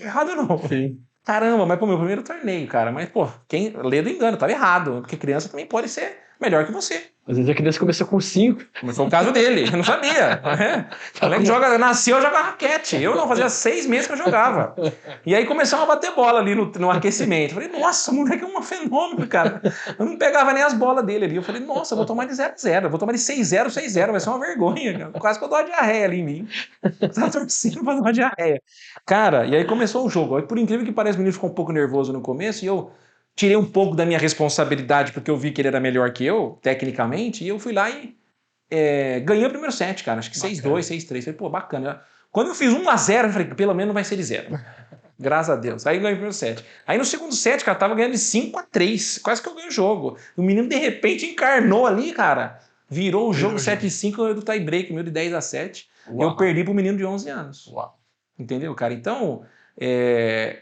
[SPEAKER 1] Errado não. Sim. Caramba, mas pô, meu primeiro torneio, cara. Mas, pô, quem lê do engano, tava errado. Porque criança também pode ser melhor que você.
[SPEAKER 2] Às vezes a criança começou com 5.
[SPEAKER 1] Mas foi o caso dele, eu não sabia. Além de nasceu, joga raquete. Eu não, fazia 6 meses que eu jogava. E aí começamos a bater bola ali no aquecimento. Falei, nossa, o moleque é um fenômeno, cara. Eu não pegava nem as bolas dele ali. Eu falei, nossa, eu vou tomar de 0-0, vou tomar de 6-0, 6-0, vai ser uma vergonha, cara. Quase que eu dou uma diarreia ali em mim. Tava torcendo pra dar uma diarreia. Cara, e aí começou o jogo. Aí, por incrível que pareça, o menino ficou um pouco nervoso no começo e eu tirei um pouco da minha responsabilidade porque eu vi que ele era melhor que eu, tecnicamente, e eu fui lá e ganhei o primeiro set, cara. Acho que 6-2, 6-3. Falei, pô, bacana. Quando eu fiz 1-0, eu falei, pelo menos não vai ser de 0. Graças a Deus. Aí eu ganhei o primeiro set. Aí no segundo set, cara, tava ganhando de 5-3. Quase que eu ganhei o jogo. O menino, de repente, encarnou ali, cara. Virou o jogo 7-5 do tie-break, meu de 10-7. Eu perdi pro menino de 11 anos.
[SPEAKER 2] Uau.
[SPEAKER 1] Entendeu, cara? Então,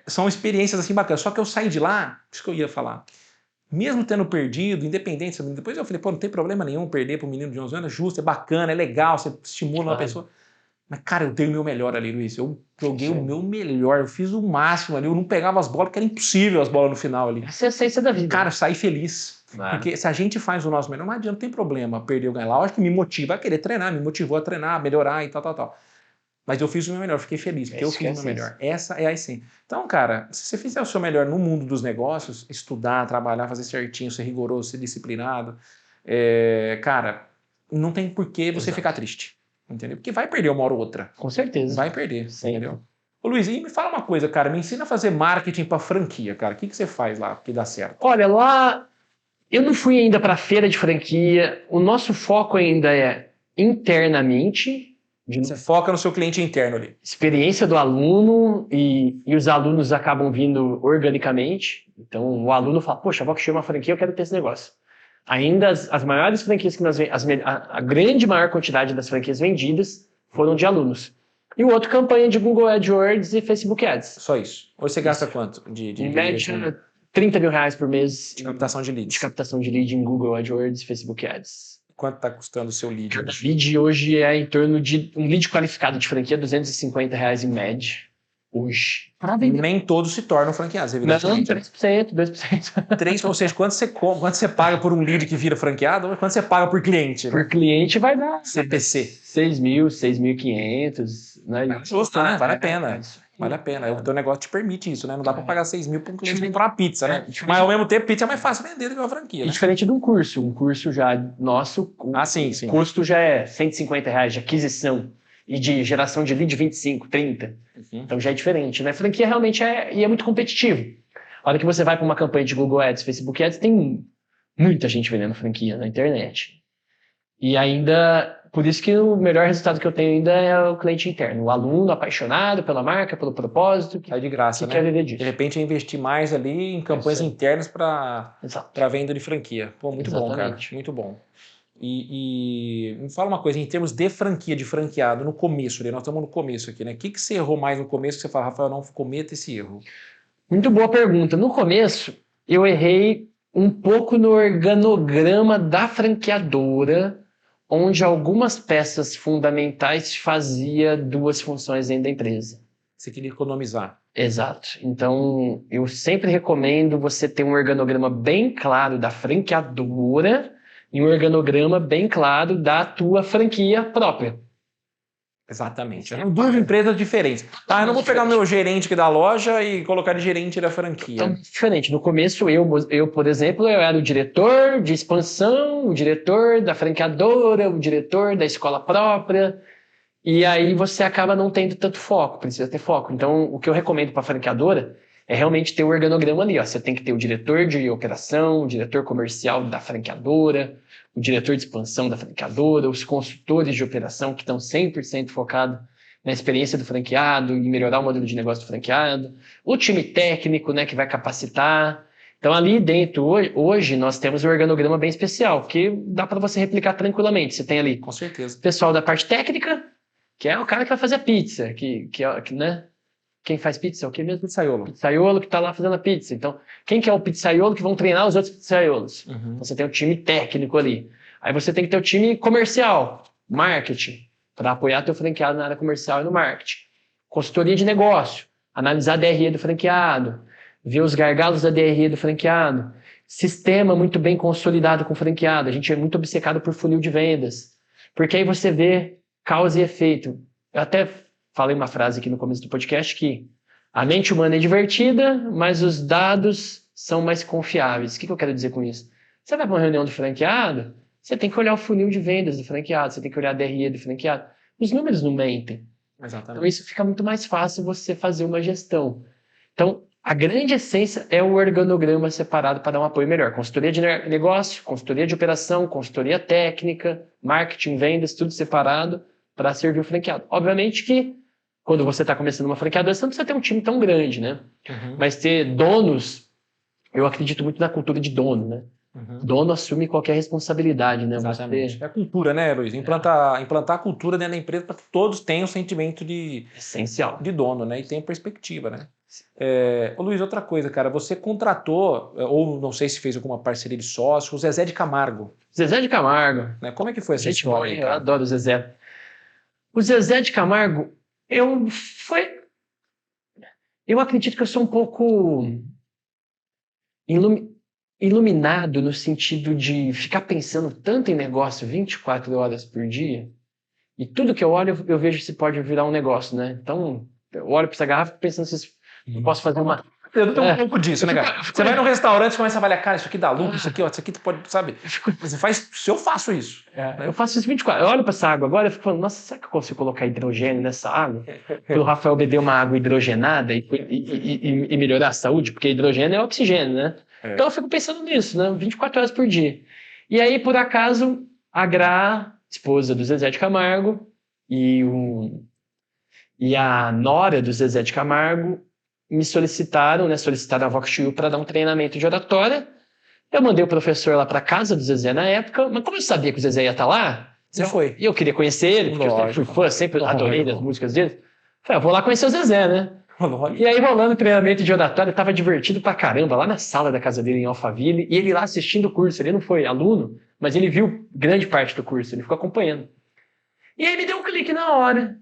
[SPEAKER 1] são experiências assim bacanas. Só que eu saí de lá, isso que eu ia falar. Mesmo tendo perdido, independente, depois eu falei, pô, não tem problema nenhum perder pro menino de 11 anos, é justo, é bacana, é legal, você estimula uma pessoa. Mas, cara, eu dei o meu melhor ali, Luiz. Eu joguei o meu melhor, eu fiz o máximo ali. Eu não pegava as bolas, porque era impossível as bolas no final ali.
[SPEAKER 2] Essa é a essência da vida.
[SPEAKER 1] Cara, eu saí feliz. Porque se a gente faz o nosso melhor, não adianta, não tem problema perder ou ganhar lá. Eu acho que me motiva a querer treinar, me motivou a treinar, melhorar e tal. Mas eu fiz o meu melhor, fiquei feliz, porque eu fiz o meu melhor. Essa é a essência. Então, cara, se você fizer o seu melhor no mundo dos negócios, estudar, trabalhar, fazer certinho, ser rigoroso, ser disciplinado, cara, não tem por que você ficar triste. Entendeu? Porque vai perder uma hora ou outra.
[SPEAKER 2] Com certeza.
[SPEAKER 1] Vai perder, entendeu? Ô Luiz, e me fala uma coisa, cara, me ensina a fazer marketing para franquia, cara. O que você faz lá que dá certo?
[SPEAKER 2] Olha, lá eu não fui ainda para feira de franquia. O nosso foco ainda é internamente.
[SPEAKER 1] Você foca no seu cliente interno ali.
[SPEAKER 2] Experiência do aluno e os alunos acabam vindo organicamente. Então o aluno fala, poxa, vou criar uma franquia, eu quero ter esse negócio. Ainda as maiores franquias que nós a grande maior quantidade das franquias vendidas foram de alunos. E o outro, campanha de Google AdWords e Facebook Ads.
[SPEAKER 1] Só isso. Hoje você gasta quanto?
[SPEAKER 2] Em média, 30 mil reais por mês.
[SPEAKER 1] De captação de leads.
[SPEAKER 2] De captação de lead em Google AdWords e Facebook Ads.
[SPEAKER 1] Quanto está custando o seu lead?
[SPEAKER 2] Cada lead hoje é em torno de um lead qualificado de franquia, R$250 em média. Hoje.
[SPEAKER 1] Nem todos se tornam franqueados, evidentemente.
[SPEAKER 2] Não, 3%, 2%.
[SPEAKER 1] 3%, ou seja, quanto você paga por um lead que vira franqueado, ou quanto você paga por cliente?
[SPEAKER 2] Por cliente vai dar
[SPEAKER 1] CPC.
[SPEAKER 2] 6 mil, 6.500. Né?
[SPEAKER 1] Justo, né? Vale a pena. Vale a pena. O teu negócio te permite isso, né? Não dá para pagar 6 mil para um cliente comprar uma pizza, né? Mas ao mesmo tempo, pizza é mais fácil vender do que uma franquia. Né?
[SPEAKER 2] Diferente de um curso. Um curso já nosso,
[SPEAKER 1] sim.
[SPEAKER 2] O custo já é R$150 de aquisição e de geração de lead 25, 30. Então já é diferente, né? Franquia realmente é muito competitivo. A hora que você vai para uma campanha de Google Ads, Facebook Ads, tem muita gente vendendo franquia na internet. E ainda, por isso que o melhor resultado que eu tenho ainda é o cliente interno. O aluno apaixonado pela marca, pelo propósito. Que
[SPEAKER 1] de graça,
[SPEAKER 2] que quer viver disso.
[SPEAKER 1] De repente eu investir mais ali em campanhas internas para venda de franquia. Pô, muito bom, cara. Muito bom. E me fala uma coisa, em termos de franquia, de franqueado, no começo, nós estamos no começo aqui, né? O que você errou mais no começo que você fala, Rafael, não cometa esse erro?
[SPEAKER 2] Muito boa pergunta. No começo, eu errei um pouco no organograma da franqueadora, onde algumas peças fundamentais fazia duas funções dentro da empresa.
[SPEAKER 1] Você queria economizar.
[SPEAKER 2] Exato. Então, eu sempre recomendo você ter um organograma bem claro da franqueadora e um organograma bem claro da tua franquia própria.
[SPEAKER 1] Exatamente. São duas empresas diferentes. Eu não vou pegar o meu gerente aqui da loja e colocar de gerente da franquia.
[SPEAKER 2] Então, diferente. No começo, eu, por exemplo, eu era o diretor de expansão, o diretor da franqueadora, o diretor da escola própria. E aí você acaba não tendo tanto foco, precisa ter foco. Então, o que eu recomendo para a franqueadora é realmente ter o organograma ali. Ó. Você tem que ter o diretor de operação, o diretor comercial da franqueadora, o diretor de expansão da franqueadora, os consultores de operação que estão 100% focados na experiência do franqueado e melhorar o modelo de negócio do franqueado, o time técnico, né, que vai capacitar. Então, ali dentro, hoje, nós temos um organograma bem especial, que dá para você replicar tranquilamente. Você tem ali,
[SPEAKER 1] com certeza,
[SPEAKER 2] o pessoal da parte técnica, que é o cara que vai fazer a pizza, né? Quem faz pizza é o que mesmo?
[SPEAKER 1] Pizzaiolo.
[SPEAKER 2] Pizzaiolo que está lá fazendo a pizza. Então, quem que é o pizzaiolo que vão treinar os outros pizzaiolos? Então, você tem o time técnico ali. Aí você tem que ter o time comercial, marketing, para apoiar teu franqueado na área comercial e no marketing. Consultoria de negócio, analisar a DRE do franqueado, ver os gargalos da DRE do franqueado. Sistema muito bem consolidado com o franqueado. A gente é muito obcecado por funil de vendas. Porque aí você vê causa e efeito. Eu até falei uma frase aqui no começo do podcast que a mente humana é divertida, mas os dados são mais confiáveis. O que eu quero dizer com isso? Você vai para uma reunião do franqueado, você tem que olhar o funil de vendas do franqueado, você tem que olhar a DRE do franqueado. Os números não mentem.
[SPEAKER 1] Exatamente.
[SPEAKER 2] Então isso fica muito mais fácil você fazer uma gestão. Então, a grande essência é o organograma separado para dar um apoio melhor. Consultoria de negócio, consultoria de operação, consultoria técnica, marketing, vendas, tudo separado para servir o franqueado. Obviamente que quando você está começando uma franqueadora, você não precisa ter um time tão grande, né?
[SPEAKER 1] Uhum.
[SPEAKER 2] Mas ter donos, eu acredito muito na cultura de dono, né?
[SPEAKER 1] Uhum.
[SPEAKER 2] Dono assume qualquer responsabilidade, né?
[SPEAKER 1] Exatamente.
[SPEAKER 2] Você
[SPEAKER 1] É cultura, né, Luiz? Implantar a cultura dentro da empresa para que todos tenham o sentimento
[SPEAKER 2] é essencial.
[SPEAKER 1] de dono, né? E tenham perspectiva, né? Ô, Luiz, outra coisa, cara, você contratou, ou não sei se fez alguma parceria de sócio, o Zezé de Camargo,
[SPEAKER 2] Zezé de Camargo.
[SPEAKER 1] né? Como é que foi essa
[SPEAKER 2] Gente boa,
[SPEAKER 1] história aí,
[SPEAKER 2] eu
[SPEAKER 1] cara?
[SPEAKER 2] adoro o Zezé. O Zezé de Camargo, eu acredito que eu sou um pouco iluminado no sentido de ficar pensando tanto em negócio 24 horas por dia, e tudo que eu olho, eu vejo se pode virar um negócio, né? Então, eu olho para essa garrafa pensando se eu posso fazer uma...
[SPEAKER 1] Eu tenho um pouco disso, né, cara? Você vai num restaurante e começa a avaliar, cara, isso aqui dá lucro, isso aqui, ó, isso aqui tu pode, sabe? Você faz, se eu faço isso.
[SPEAKER 2] Eu faço isso 24. Eu olho para essa água agora e fico falando, nossa, será que eu consigo colocar hidrogênio nessa água? Para o Rafael beber uma água hidrogenada e melhorar a saúde? Porque hidrogênio é oxigênio, né?
[SPEAKER 1] É.
[SPEAKER 2] Então eu fico pensando nisso, né? 24 horas por dia. E aí, por acaso, a Gra, esposa do Zezé de Camargo, e a nora do Zezé de Camargo me solicitaram a Vox2U para dar um treinamento de oratória. Eu mandei o professor lá para casa do Zezé na época, mas como eu sabia que o Zezé ia estar lá,
[SPEAKER 1] Você foi.
[SPEAKER 2] e eu queria conhecer ele, porque eu sempre fui fã, sempre adorei as músicas dele. Falei, vou lá conhecer o Zezé, né? E aí, rolando o treinamento de oratória, tava divertido pra caramba, lá na sala da casa dele em Alphaville, e ele lá assistindo o curso. Ele não foi aluno, mas ele viu grande parte do curso, ele ficou acompanhando. E aí me deu um clique na hora.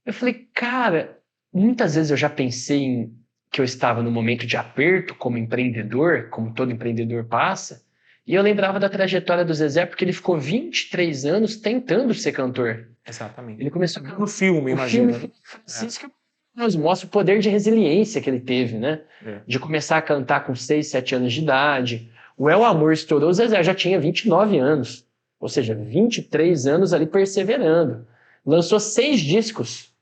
[SPEAKER 2] Eu falei, cara, muitas vezes eu já pensei que eu estava num momento de aperto como empreendedor, como todo empreendedor passa, e eu lembrava da trajetória do Zezé, porque ele ficou 23 anos tentando ser cantor.
[SPEAKER 1] Exatamente.
[SPEAKER 2] Ele começou
[SPEAKER 1] no filme,
[SPEAKER 2] o
[SPEAKER 1] imagina.
[SPEAKER 2] filme Francisco mostra o poder de resiliência que ele teve, né?
[SPEAKER 1] É.
[SPEAKER 2] De começar a cantar com 6, 7 anos de idade. O El Amor estourou, o Zezé já tinha 29 anos. Ou seja, 23 anos ali perseverando. Lançou 6 discos,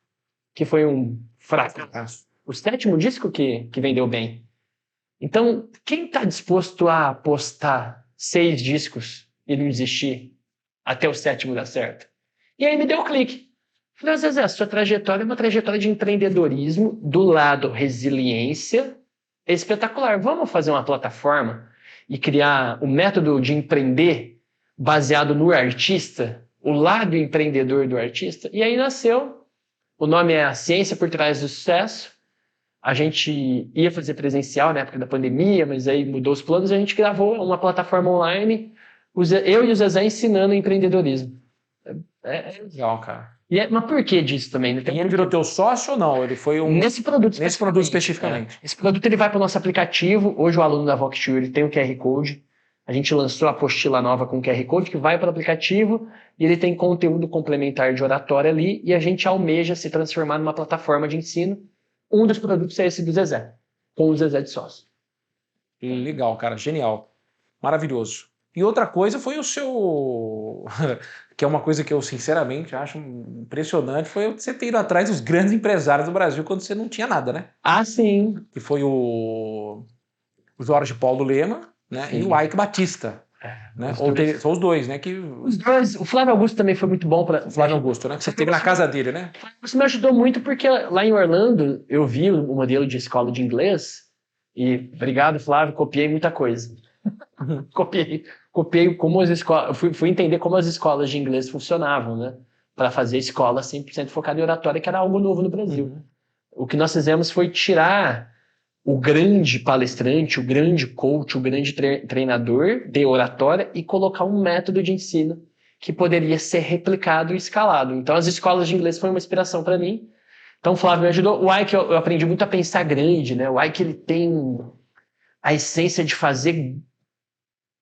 [SPEAKER 2] que foi um fracasso. O 7º disco que vendeu bem. Então, quem está disposto a apostar 6 discos e não desistir até o 7º dar certo? E aí me deu o clique. Falei, Zezé, a sua trajetória é uma trajetória de empreendedorismo, do lado resiliência, é espetacular. Vamos fazer uma plataforma e criar um método de empreender baseado no artista, o lado empreendedor do artista? E aí nasceu, o nome é A Ciência por Trás do Sucesso. A gente ia fazer presencial na época da pandemia, mas aí mudou os planos e a gente gravou uma plataforma online, eu e o Zezé ensinando empreendedorismo.
[SPEAKER 1] É legal, cara.
[SPEAKER 2] Mas por que disso também?
[SPEAKER 1] E ele virou teu sócio ou não? Ele foi um...
[SPEAKER 2] Nesse produto
[SPEAKER 1] especificamente.
[SPEAKER 2] Esse produto ele vai para o nosso aplicativo. Hoje o aluno da Vox2U ele tem o QR Code. A gente lançou a apostila nova com QR Code que vai para o aplicativo e ele tem conteúdo complementar de oratória ali e a gente almeja se transformar numa plataforma de ensino. Um dos produtos é esse do Zezé, com o Zezé de sócio.
[SPEAKER 1] Legal, cara. Genial. Maravilhoso. E outra coisa foi o seu... que é uma coisa que eu sinceramente acho impressionante, foi você ter ido atrás dos grandes empresários do Brasil quando você não tinha nada, né?
[SPEAKER 2] Ah, sim.
[SPEAKER 1] Que foi o Jorge Paulo Lema, né?
[SPEAKER 2] Sim.
[SPEAKER 1] E o Ike Batista. Né? São os dois, né?
[SPEAKER 2] Os dois. O Flávio Augusto também foi muito bom para...
[SPEAKER 1] O Flávio Augusto, né? Você esteve na casa dele, né?
[SPEAKER 2] Isso me ajudou muito porque lá em Orlando eu vi o modelo de escola de inglês e, obrigado, Flávio, copiei muita coisa. Copiei como as escolas, fui entender como as escolas de inglês funcionavam, né? Para fazer escola 100% focada em oratória, que era algo novo no Brasil. O que nós fizemos foi tirar o grande palestrante, o grande coach, o grande treinador de oratória e colocar um método de ensino que poderia ser replicado e escalado. Então, as escolas de inglês foi uma inspiração para mim. Então, o Flávio me ajudou. O Ike, eu aprendi muito a pensar grande, né? O Ike, ele tem a essência de fazer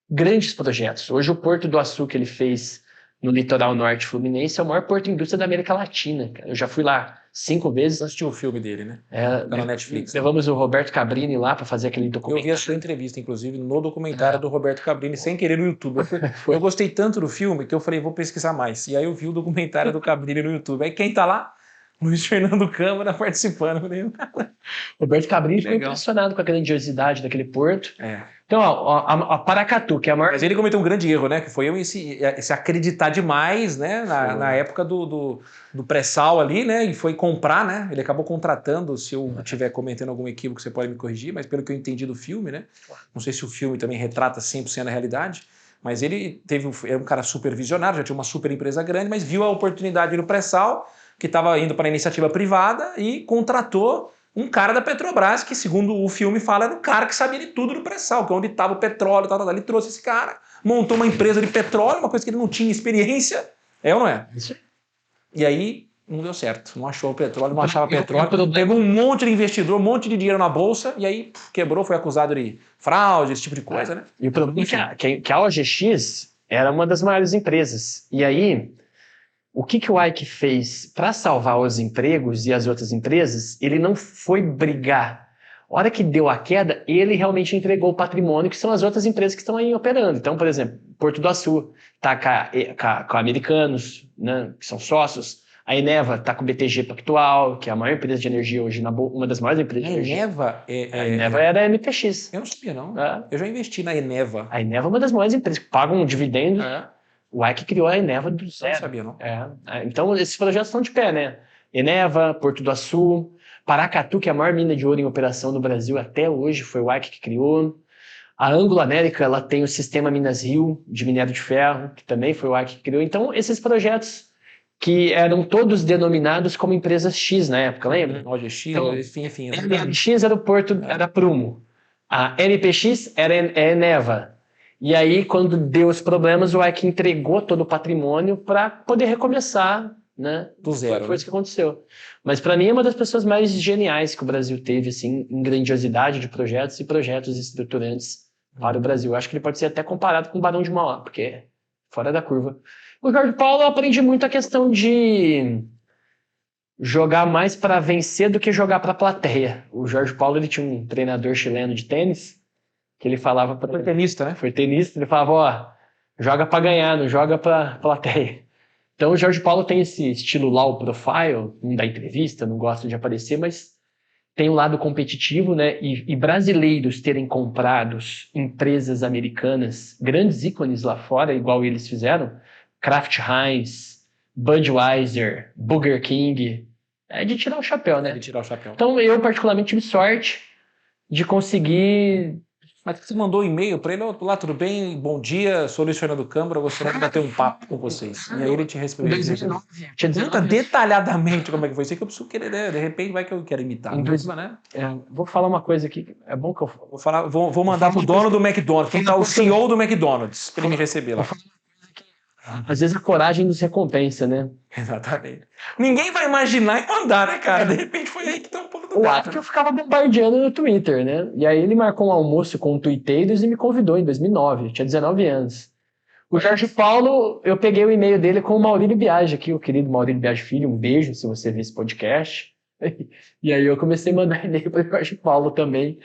[SPEAKER 2] grandes projetos. Hoje, o Porto do Açu que ele fez no litoral norte fluminense é o maior porto indústria da América Latina. Eu já fui lá 5 vezes.
[SPEAKER 1] Você assistiu o filme dele, né? Tá na Netflix.
[SPEAKER 2] Levamos o Roberto Cabrini lá para fazer aquele documentário.
[SPEAKER 1] Eu vi a sua entrevista, inclusive, no documentário do Roberto Cabrini, sem querer, no YouTube. Eu gostei tanto do filme que eu falei, vou pesquisar mais. E aí eu vi o documentário do Cabrini no YouTube. Aí quem tá lá? Luiz Fernando Câmara participando.
[SPEAKER 2] Roberto Cabrini ficou
[SPEAKER 1] Legal.
[SPEAKER 2] impressionado com a grandiosidade daquele porto.
[SPEAKER 1] É.
[SPEAKER 2] Então, ó, a Paracatu, que é a maior...
[SPEAKER 1] Mas ele cometeu um grande erro, né? Que foi esse acreditar demais, né? Na época do pré-sal ali, né? E foi comprar, né? Ele acabou contratando, se eu estiver cometendo algum equívoco, você pode me corrigir, mas pelo que eu entendi do filme, né? Não sei se o filme também retrata 100% a realidade, mas ele era um cara super visionário, já tinha uma super empresa grande, mas viu a oportunidade no pré-sal, que estava indo para a iniciativa privada e contratou um cara da Petrobras, que segundo o filme fala, era um cara que sabia de tudo do pré-sal, que é onde estava o petróleo, tal. Ele trouxe esse cara, montou uma empresa de petróleo, uma coisa que ele não tinha experiência, é ou não é?
[SPEAKER 2] Isso.
[SPEAKER 1] E aí não deu certo, não achou o petróleo, não achava
[SPEAKER 2] E o
[SPEAKER 1] petróleo,
[SPEAKER 2] problema-
[SPEAKER 1] pegou um monte de investidor, um monte de dinheiro na bolsa, e aí quebrou, foi acusado de fraude, esse tipo de coisa, né?
[SPEAKER 2] E o problema é que a OGX era uma das maiores empresas. E aí, o que o Ike fez para salvar os empregos e as outras empresas? Ele não foi brigar. A hora que deu a queda, ele realmente entregou o patrimônio, que são as outras empresas que estão aí operando. Então, por exemplo, Porto do Açu está com a Americanos, né, que são sócios. A Eneva está com o BTG Pactual, que é a maior empresa de energia hoje, uma das maiores empresas de energia.
[SPEAKER 1] Eneva
[SPEAKER 2] A Eneva era a MPX.
[SPEAKER 1] Eu não sabia, não.
[SPEAKER 2] É.
[SPEAKER 1] Eu já investi na Eneva.
[SPEAKER 2] A Eneva é uma das maiores empresas que pagam dividendos.
[SPEAKER 1] É.
[SPEAKER 2] O Ike criou a Eneva do
[SPEAKER 1] Eu
[SPEAKER 2] zero.
[SPEAKER 1] não sabia, não.
[SPEAKER 2] Então, esses projetos estão de pé, né? Eneva, Porto do Açu, Paracatu, que é a maior mina de ouro em operação no Brasil até hoje, foi o Ike que criou. A Anglo América, ela tem o sistema Minas Rio, de minério de ferro, que também foi o Ike que criou. Então, esses projetos que eram todos denominados como empresas X na época, lembra?
[SPEAKER 1] OGX,
[SPEAKER 2] Então,
[SPEAKER 1] enfim.
[SPEAKER 2] A MX era o Porto, era Prumo. A MPX era Eneva. E aí, quando deu os problemas, o Ike entregou todo o patrimônio para poder recomeçar, né?
[SPEAKER 1] Do zero.
[SPEAKER 2] Foi isso que aconteceu. Mas para mim é uma das pessoas mais geniais que o Brasil teve, assim, em grandiosidade de projetos e projetos estruturantes para o Brasil. Acho que ele pode ser até comparado com o Barão de Mauá, porque é fora da curva. O Jorge Paulo, eu aprendi muito a questão de jogar mais para vencer do que jogar para a plateia. O Jorge Paulo, ele tinha um treinador chileno de tênis que ele falava para
[SPEAKER 1] Foi tenista, né?
[SPEAKER 2] foi tenista, ele falava, ó, joga para ganhar, não joga para plateia. Então o Jorge Paulo tem esse estilo low profile, não dá entrevista, não gosta de aparecer, mas tem um lado competitivo, né? E brasileiros terem comprado empresas americanas, grandes ícones lá fora, igual eles fizeram, Kraft Heinz, Budweiser, Burger King, é de tirar o chapéu, né?
[SPEAKER 1] De tirar o chapéu.
[SPEAKER 2] Então eu particularmente tive sorte de conseguir...
[SPEAKER 1] Mas você mandou um e-mail para ele, olá, tudo bem? Bom dia, sou Luiz Fernando Câmara, gostaria de bater um papo com vocês. E aí ele te respondeu.
[SPEAKER 2] Tinha
[SPEAKER 1] Conta
[SPEAKER 2] 19
[SPEAKER 1] detalhadamente como é que foi isso, que eu preciso querer, né? De repente vai que eu quero imitar.
[SPEAKER 2] Em dois-
[SPEAKER 1] Né?
[SPEAKER 2] Vou falar uma coisa aqui, é bom que eu...
[SPEAKER 1] Vou mandar pro dono do McDonald's, quem tá o CEO do McDonald's, para ele me receber lá.
[SPEAKER 2] Às vezes a coragem nos recompensa, né?
[SPEAKER 1] Exatamente. Ninguém vai imaginar e mandar, né, cara? De repente foi aí que tá um pouco do
[SPEAKER 2] O
[SPEAKER 1] gato.
[SPEAKER 2] ato que eu ficava bombardeando no Twitter, né? E aí ele marcou um almoço com tuiteiros e me convidou em 2009, eu tinha 19 anos. O Jorge Paulo, eu peguei o e-mail dele com o Maurílio Biagi aqui, o querido Maurílio Biagi Filho, um beijo se você ver esse podcast. E aí eu comecei a mandar e-mail para o Jorge Paulo também.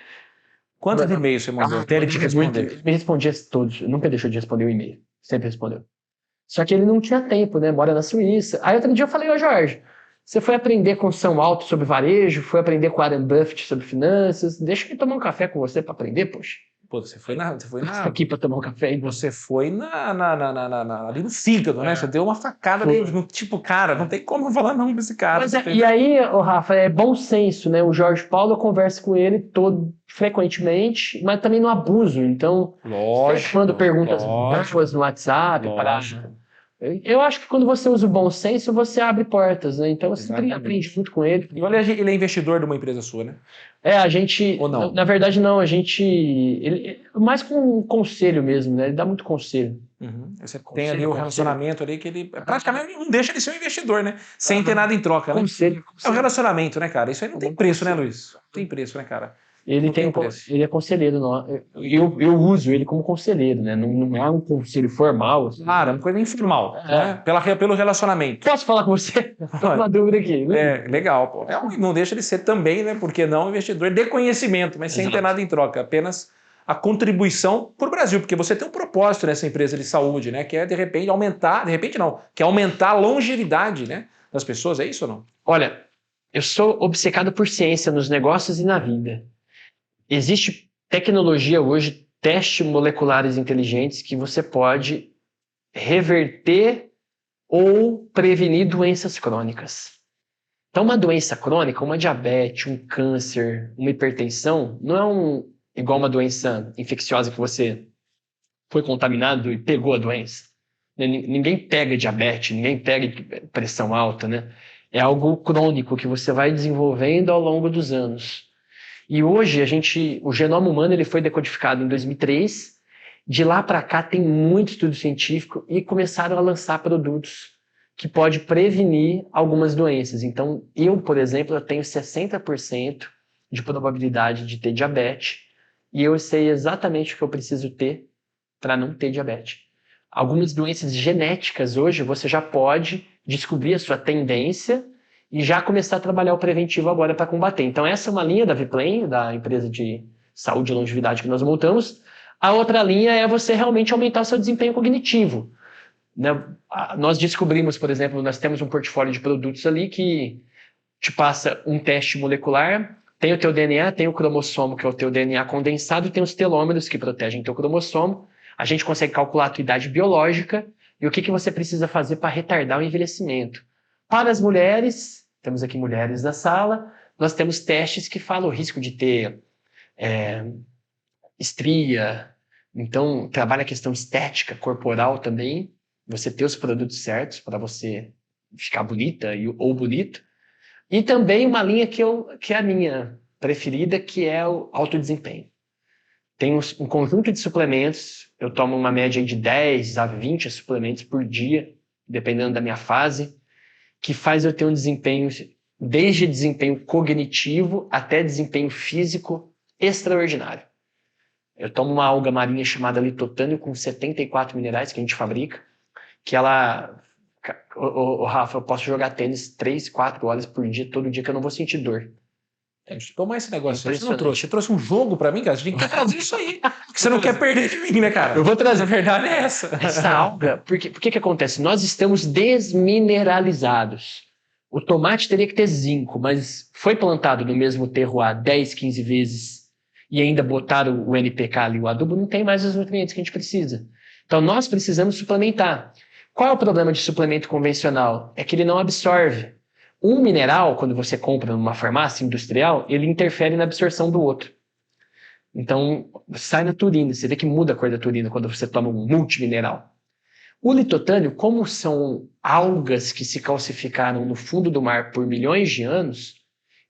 [SPEAKER 1] Quantos e-mails você mandou? Até ele te responder.
[SPEAKER 2] Ele me respondia todos, nunca deixou de responder o e-mail, sempre respondeu. Só que ele não tinha tempo, né? Mora na Suíça. Aí outro dia eu falei, ô Jorge, você foi aprender com o São Alto sobre varejo, foi aprender com o Warren Buffett sobre finanças, deixa eu tomar um café com você para aprender, poxa.
[SPEAKER 1] Pô, você foi na.
[SPEAKER 2] Aqui para tomar um café. Hein?
[SPEAKER 1] Você foi ali no fígado, né? Você deu uma facada ali, tipo, cara, não tem como falar não pra esse cara.
[SPEAKER 2] Mas e aí, Rafa, é bom senso, né? O Jorge Paulo, eu converso com ele frequentemente, mas também no abuso. Então,
[SPEAKER 1] lógico,
[SPEAKER 2] mando perguntas boas no WhatsApp. Eu acho que quando você usa o bom senso, você abre portas, né? Então, você sempre aprende muito com ele.
[SPEAKER 1] E olha, ele é investidor de uma empresa sua, né?
[SPEAKER 2] A gente...
[SPEAKER 1] Ou não?
[SPEAKER 2] Na verdade, não. A gente... mais com um conselho mesmo, né? Ele dá muito conselho.
[SPEAKER 1] Uhum. Você tem ali o relacionamento ali que ele praticamente não deixa de ser um investidor, né? Sem ter nada em troca, né?
[SPEAKER 2] Conselho.
[SPEAKER 1] É o relacionamento, né, cara? Isso aí não tem preço, né, Luiz? Não tem preço, né, cara?
[SPEAKER 2] Ele é conselheiro. Eu uso ele como conselheiro, né? Não é um conselho formal. Assim.
[SPEAKER 1] Claro, é uma coisa informal, né? Pelo relacionamento.
[SPEAKER 2] Posso falar com você? Tô com uma dúvida aqui.
[SPEAKER 1] Legal, pô. Não deixa de ser também, né? Porque não investidor de conhecimento, mas sem ter nada em troca. Apenas a contribuição para o Brasil, porque você tem um propósito nessa empresa de saúde, né? Que é, de repente, aumentar... De repente, não. Que é aumentar a longevidade, né? Das pessoas, é isso ou não?
[SPEAKER 2] Olha, Eu sou obcecado por ciência nos negócios e na vida. Existe tecnologia hoje, testes moleculares inteligentes, que você pode reverter ou prevenir doenças crônicas. Então, uma doença crônica, uma diabetes, um câncer, uma hipertensão, não é igual uma doença infecciosa que você foi contaminado e pegou a doença. Ninguém pega diabetes, ninguém pega pressão alta, né? É algo crônico que você vai desenvolvendo ao longo dos anos. E hoje o genoma humano ele foi decodificado em 2003. De lá para cá tem muito estudo científico e começaram a lançar produtos que pode prevenir algumas doenças. Então, eu, por exemplo, eu tenho 60% de probabilidade de ter diabetes e eu sei exatamente o que eu preciso ter para não ter diabetes. Algumas doenças genéticas hoje você já pode descobrir a sua tendência e já começar a trabalhar o preventivo agora para combater. Então essa é uma linha da Viplan, da empresa de saúde e longevidade que nós montamos. A outra linha é você realmente aumentar o seu desempenho cognitivo. Nós descobrimos, por exemplo, nós temos um portfólio de produtos ali que te passa um teste molecular, tem o teu DNA, tem o cromossomo, que é o teu DNA condensado, e tem os telômeros que protegem teu cromossomo. A gente consegue calcular a tua idade biológica e o que você precisa fazer para retardar o envelhecimento. Para as mulheres, temos aqui mulheres na sala, nós temos testes que falam o risco de ter estria, então trabalha a questão estética, corporal também, você ter os produtos certos para você ficar bonita ou bonito. E também uma linha que é a minha preferida, que é o alto desempenho. Tem um conjunto de suplementos, eu tomo uma média de 10 a 20 suplementos por dia, dependendo da minha fase, que faz eu ter um desempenho, desde desempenho cognitivo até desempenho físico extraordinário. Eu tomo uma alga marinha chamada litotânio com 74 minerais que a gente fabrica, que ela... Rafa, eu posso jogar tênis 3, 4 horas por dia, todo dia, que eu não vou sentir dor.
[SPEAKER 1] Deixa eu tomar esse negócio. Você não trouxe? Você trouxe um jogo pra mim, cara? Você tem que trazer isso aí. Porque você não quer perder de mim, né, cara?
[SPEAKER 2] Eu vou trazer.
[SPEAKER 1] A verdade é essa.
[SPEAKER 2] Essa alga, por que acontece? Nós estamos desmineralizados. O tomate teria que ter zinco, mas foi plantado no mesmo terroir 10, 15 vezes e ainda botaram o NPK ali, o adubo, não tem mais os nutrientes que a gente precisa. Então nós precisamos suplementar. Qual é o problema de suplemento convencional? É que ele não absorve. Um mineral, quando você compra numa farmácia industrial, ele interfere na absorção do outro. Então, sai na turina. Você vê que muda a cor da turina quando você toma um multimineral. O litotânio, como são algas que se calcificaram no fundo do mar por milhões de anos,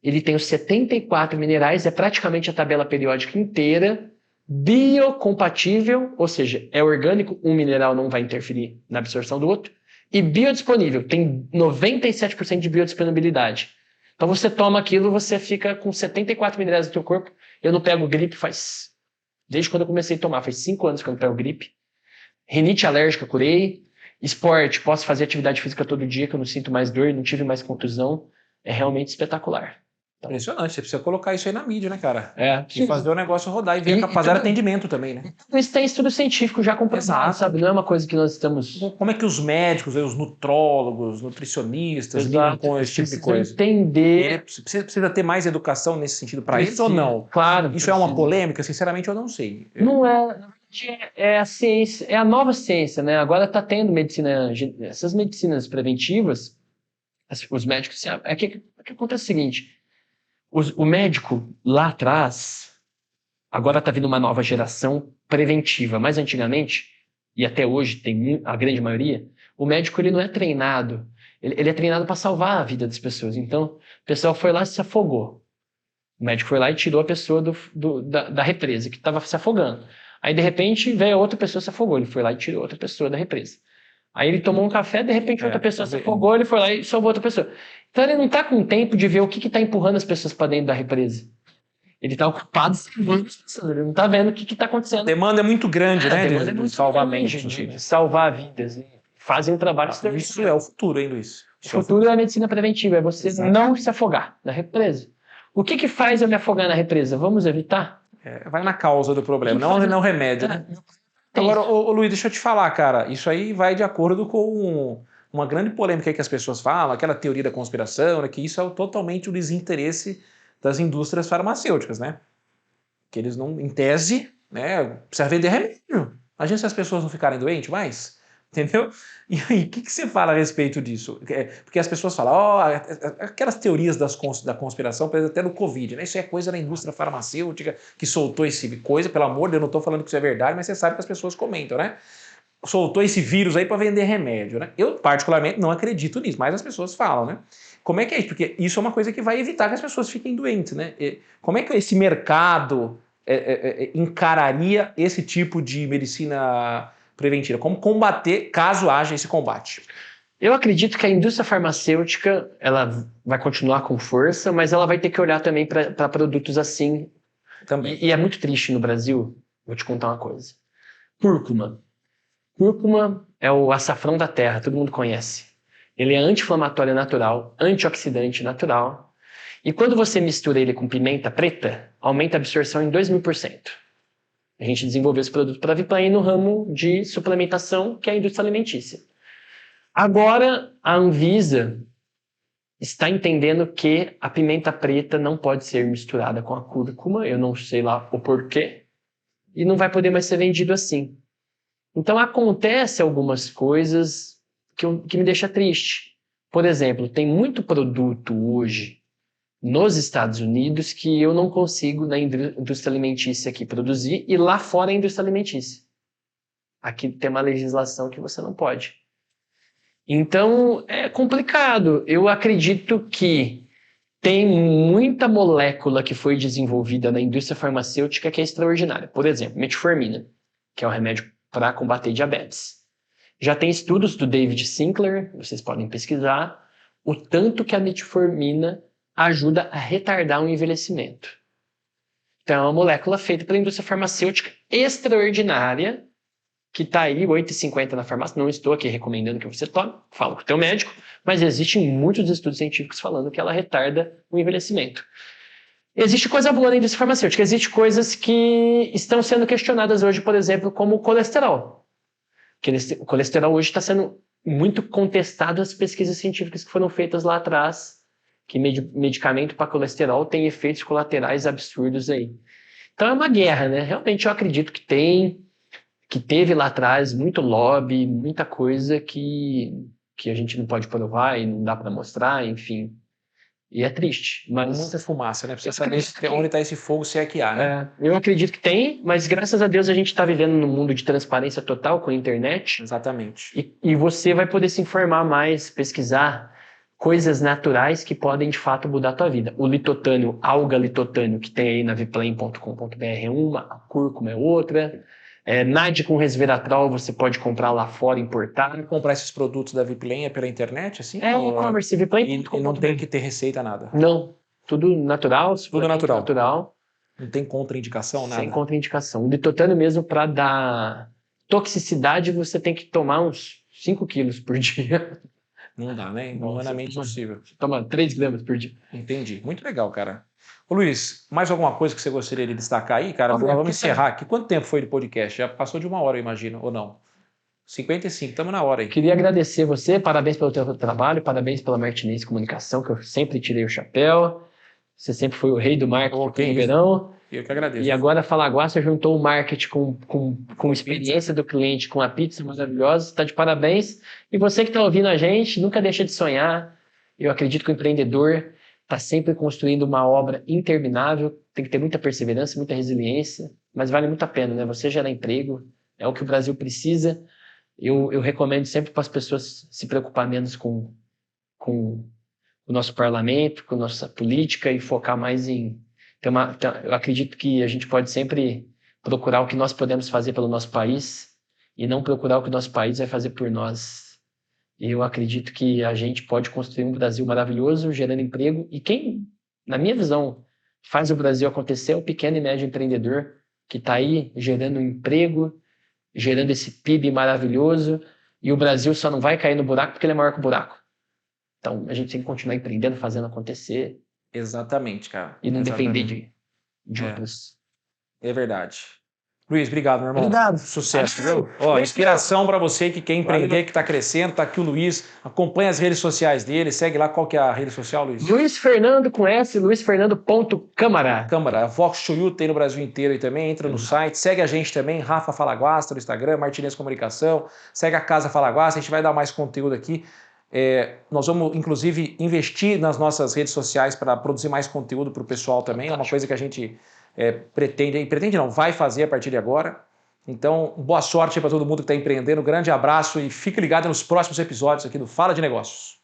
[SPEAKER 2] ele tem os 74 minerais, é praticamente a tabela periódica inteira, biocompatível, ou seja, é orgânico, um mineral não vai interferir na absorção do outro, e biodisponível, tem 97% de biodisponibilidade. Então você toma aquilo, você fica com 74 minerais no teu corpo. Eu não pego gripe desde quando eu comecei a tomar, faz 5 anos que eu não pego gripe. Rinite alérgica curei. Esporte, posso fazer atividade física todo dia, que eu não sinto mais dor, não tive mais contusão. É realmente espetacular.
[SPEAKER 1] Então, impressionante, você precisa colocar isso aí na mídia, né, cara?
[SPEAKER 2] É.
[SPEAKER 1] E fazer o negócio rodar e ver a capacidade de atendimento também, né?
[SPEAKER 2] Isso tem estudo científico já comprovado, sabe? Não é uma coisa que nós estamos...
[SPEAKER 1] Como é que os médicos, os nutrólogos, nutricionistas lidam com esse tipo de coisa?
[SPEAKER 2] Entender...
[SPEAKER 1] Precisa ter mais educação nesse sentido para isso ou não?
[SPEAKER 2] Claro.
[SPEAKER 1] Isso é uma polêmica? Sinceramente, eu não sei.
[SPEAKER 2] Não é... É a ciência, é a nova ciência, né? Agora está tendo medicina... Essas medicinas preventivas, os médicos... O que acontece é o seguinte... O médico lá atrás, agora está vindo uma nova geração preventiva, mas antigamente, e até hoje tem a grande maioria, o médico ele não é treinado, ele é treinado para salvar a vida das pessoas. Então, o pessoal foi lá e se afogou. O médico foi lá e tirou a pessoa da represa, que estava se afogando. Aí, de repente, veio outra pessoa se afogou, ele foi lá e tirou outra pessoa da represa. Aí ele tomou um café, de repente outra pessoa se afogou, ele foi lá e salvou outra pessoa. Então ele não está com tempo de ver o que está empurrando as pessoas para dentro da represa. Ele está ocupado salvando as pessoas, ele não está vendo o que está acontecendo.
[SPEAKER 1] A demanda é muito grande, né?
[SPEAKER 2] A demanda é muito grande de salvar vidas. Né? Fazem um trabalho extraordinário.
[SPEAKER 1] Isso é o futuro, hein, Luiz?
[SPEAKER 2] O futuro é a medicina preventiva, é você não se afogar na represa. O que faz eu me afogar na represa? Vamos evitar?
[SPEAKER 1] Vai na causa do problema, não remédio, né? Agora, Luiz, deixa eu te falar, cara, isso aí vai de acordo com uma grande polêmica aí que as pessoas falam, aquela teoria da conspiração, né, que isso é totalmente o desinteresse das indústrias farmacêuticas, né? Que eles não, em tese, né, precisa vender remédio. Imagina se as pessoas não ficarem doentes mais, entendeu? E aí, o que você fala a respeito disso? Porque as pessoas falam, ó, aquelas teorias da conspiração, por exemplo, até no Covid, né? Isso é coisa da indústria farmacêutica que soltou esse coisa, pelo amor de Deus, eu não estou falando que isso é verdade, mas você sabe que as pessoas comentam, né? Soltou esse vírus aí para vender remédio, né? Eu, particularmente, não acredito nisso, mas as pessoas falam, né? Como é que é isso? Porque isso é uma coisa que vai evitar que as pessoas fiquem doentes, né? Como é que esse mercado encararia esse tipo de medicina preventiva? Como combater caso haja esse combate?
[SPEAKER 2] Eu acredito que a indústria farmacêutica ela vai continuar com força, mas ela vai ter que olhar também para produtos assim.
[SPEAKER 1] Também.
[SPEAKER 2] E é muito triste no Brasil. Vou te contar uma coisa. Cúrcuma. Cúrcuma é o açafrão da terra, todo mundo conhece. Ele é anti-inflamatório natural, antioxidante natural. E quando você mistura ele com pimenta preta, aumenta a absorção em 2000%. A gente desenvolveu esse produto para Viplan no ramo de suplementação, que é a indústria alimentícia. Agora, a Anvisa está entendendo que a pimenta preta não pode ser misturada com a cúrcuma, eu não sei lá o porquê, e não vai poder mais ser vendido assim. Então, acontece algumas coisas que me deixa triste. Por exemplo, tem muito produto hoje nos Estados Unidos que eu não consigo na indústria alimentícia aqui produzir e lá fora é indústria alimentícia. Aqui tem uma legislação que você não pode. Então, é complicado. Eu acredito que tem muita molécula que foi desenvolvida na indústria farmacêutica que é extraordinária. Por exemplo, metformina, que é um remédio para combater diabetes. Já tem estudos do David Sinclair, vocês podem pesquisar, o tanto que a metformina ajuda a retardar o envelhecimento. Então, é uma molécula feita pela indústria farmacêutica extraordinária, que está aí, R$ 8,50 na farmácia. Não estou aqui recomendando que você tome, falo com o teu médico, mas existem muitos estudos científicos falando que ela retarda o envelhecimento. Existe coisa boa na indústria farmacêutica, existem coisas que estão sendo questionadas hoje, por exemplo, como o colesterol. O colesterol hoje está sendo muito contestado as pesquisas científicas que foram feitas lá atrás, que medicamento para colesterol tem efeitos colaterais absurdos aí. Então é uma guerra, né? Realmente eu acredito que teve lá atrás muito lobby, muita coisa que a gente não pode provar e não dá para mostrar, enfim. E é triste, mas...
[SPEAKER 1] Muita fumaça, né? Precisa saber onde está esse fogo, se é que há, né?
[SPEAKER 2] eu acredito que tem, mas graças a Deus a gente está vivendo num mundo de transparência total com a internet.
[SPEAKER 1] Exatamente.
[SPEAKER 2] E você vai poder se informar mais, pesquisar coisas naturais que podem, de fato, mudar a tua vida. O litotânio, alga litotânio, que tem aí na viplan.com.br é uma, a cúrcuma é outra. NAD com resveratrol você pode comprar lá fora, importar.
[SPEAKER 1] Comprar esses produtos da Viplan é pela internet, assim?
[SPEAKER 2] E-commerce, viplan.com.br.
[SPEAKER 1] E não tem que ter receita, nada?
[SPEAKER 2] Não, tudo natural.
[SPEAKER 1] Tudo natural.
[SPEAKER 2] natural.
[SPEAKER 1] Não tem contraindicação, nada?
[SPEAKER 2] Sem contraindicação. O litotânio mesmo, para dar toxicidade, você tem que tomar uns 5 quilos por dia.
[SPEAKER 1] Não dá, né? Humanamente impossível.
[SPEAKER 2] Toma 3 gramas por dia.
[SPEAKER 1] Entendi. Muito legal, cara. Ô Luiz, mais alguma coisa que você gostaria de destacar aí, cara? Vamos encerrar aqui. Quanto tempo foi de podcast? Já passou de 1 hora, eu imagino, ou não? 55, estamos na hora aí.
[SPEAKER 2] Queria agradecer você, parabéns pelo teu trabalho, parabéns pela Martinez Comunicação, que eu sempre tirei o chapéu. Você sempre foi o rei do marketing em Ribeirão.
[SPEAKER 1] Eu que agradeço.
[SPEAKER 2] E agora a Falaguaça juntou o marketing com experiência do cliente, com a pizza maravilhosa. Está de parabéns. E você que está ouvindo a gente, nunca deixa de sonhar. Eu acredito que o empreendedor está sempre construindo uma obra interminável. Tem que ter muita perseverança, muita resiliência. Mas vale muito a pena, né? Você gera emprego, é o que o Brasil precisa. Eu recomendo sempre para as pessoas se preocupar menos com o nosso parlamento, com a nossa política e focar mais em... eu acredito que a gente pode sempre procurar o que nós podemos fazer pelo nosso país e não procurar o que o nosso país vai fazer por nós. E eu acredito que a gente pode construir um Brasil maravilhoso, gerando emprego. E quem, na minha visão, faz o Brasil acontecer é o pequeno e médio empreendedor que está aí gerando emprego, gerando esse PIB maravilhoso. E o Brasil só não vai cair no buraco porque ele é maior que o buraco. Então, a gente tem que continuar empreendendo, fazendo acontecer.
[SPEAKER 1] Exatamente, cara.
[SPEAKER 2] E não depender de outros.
[SPEAKER 1] É verdade. Luiz, obrigado, meu irmão.
[SPEAKER 2] Obrigado.
[SPEAKER 1] Sucesso, viu? Ó, inspiração para você que quer empreender, que está crescendo. Tá aqui o Luiz. Acompanha as redes sociais dele. Segue lá. Qual que é a rede social, Luiz?
[SPEAKER 2] Luiz Fernando com S, luizfernando.câmara.
[SPEAKER 1] Câmara. A Vox Chuyu tem no Brasil inteiro aí também. Entra no site. Segue a gente também. Rafa Falaguasta no Instagram. Martinez Comunicação. Segue a Casa Falaguasta. A gente vai dar mais conteúdo aqui. Nós vamos, inclusive, investir nas nossas redes sociais para produzir mais conteúdo para o pessoal também. É uma coisa que a gente pretende não, vai fazer a partir de agora. Então, boa sorte para todo mundo que está empreendendo. Um grande abraço e fique ligado nos próximos episódios aqui do Fala de Negócios.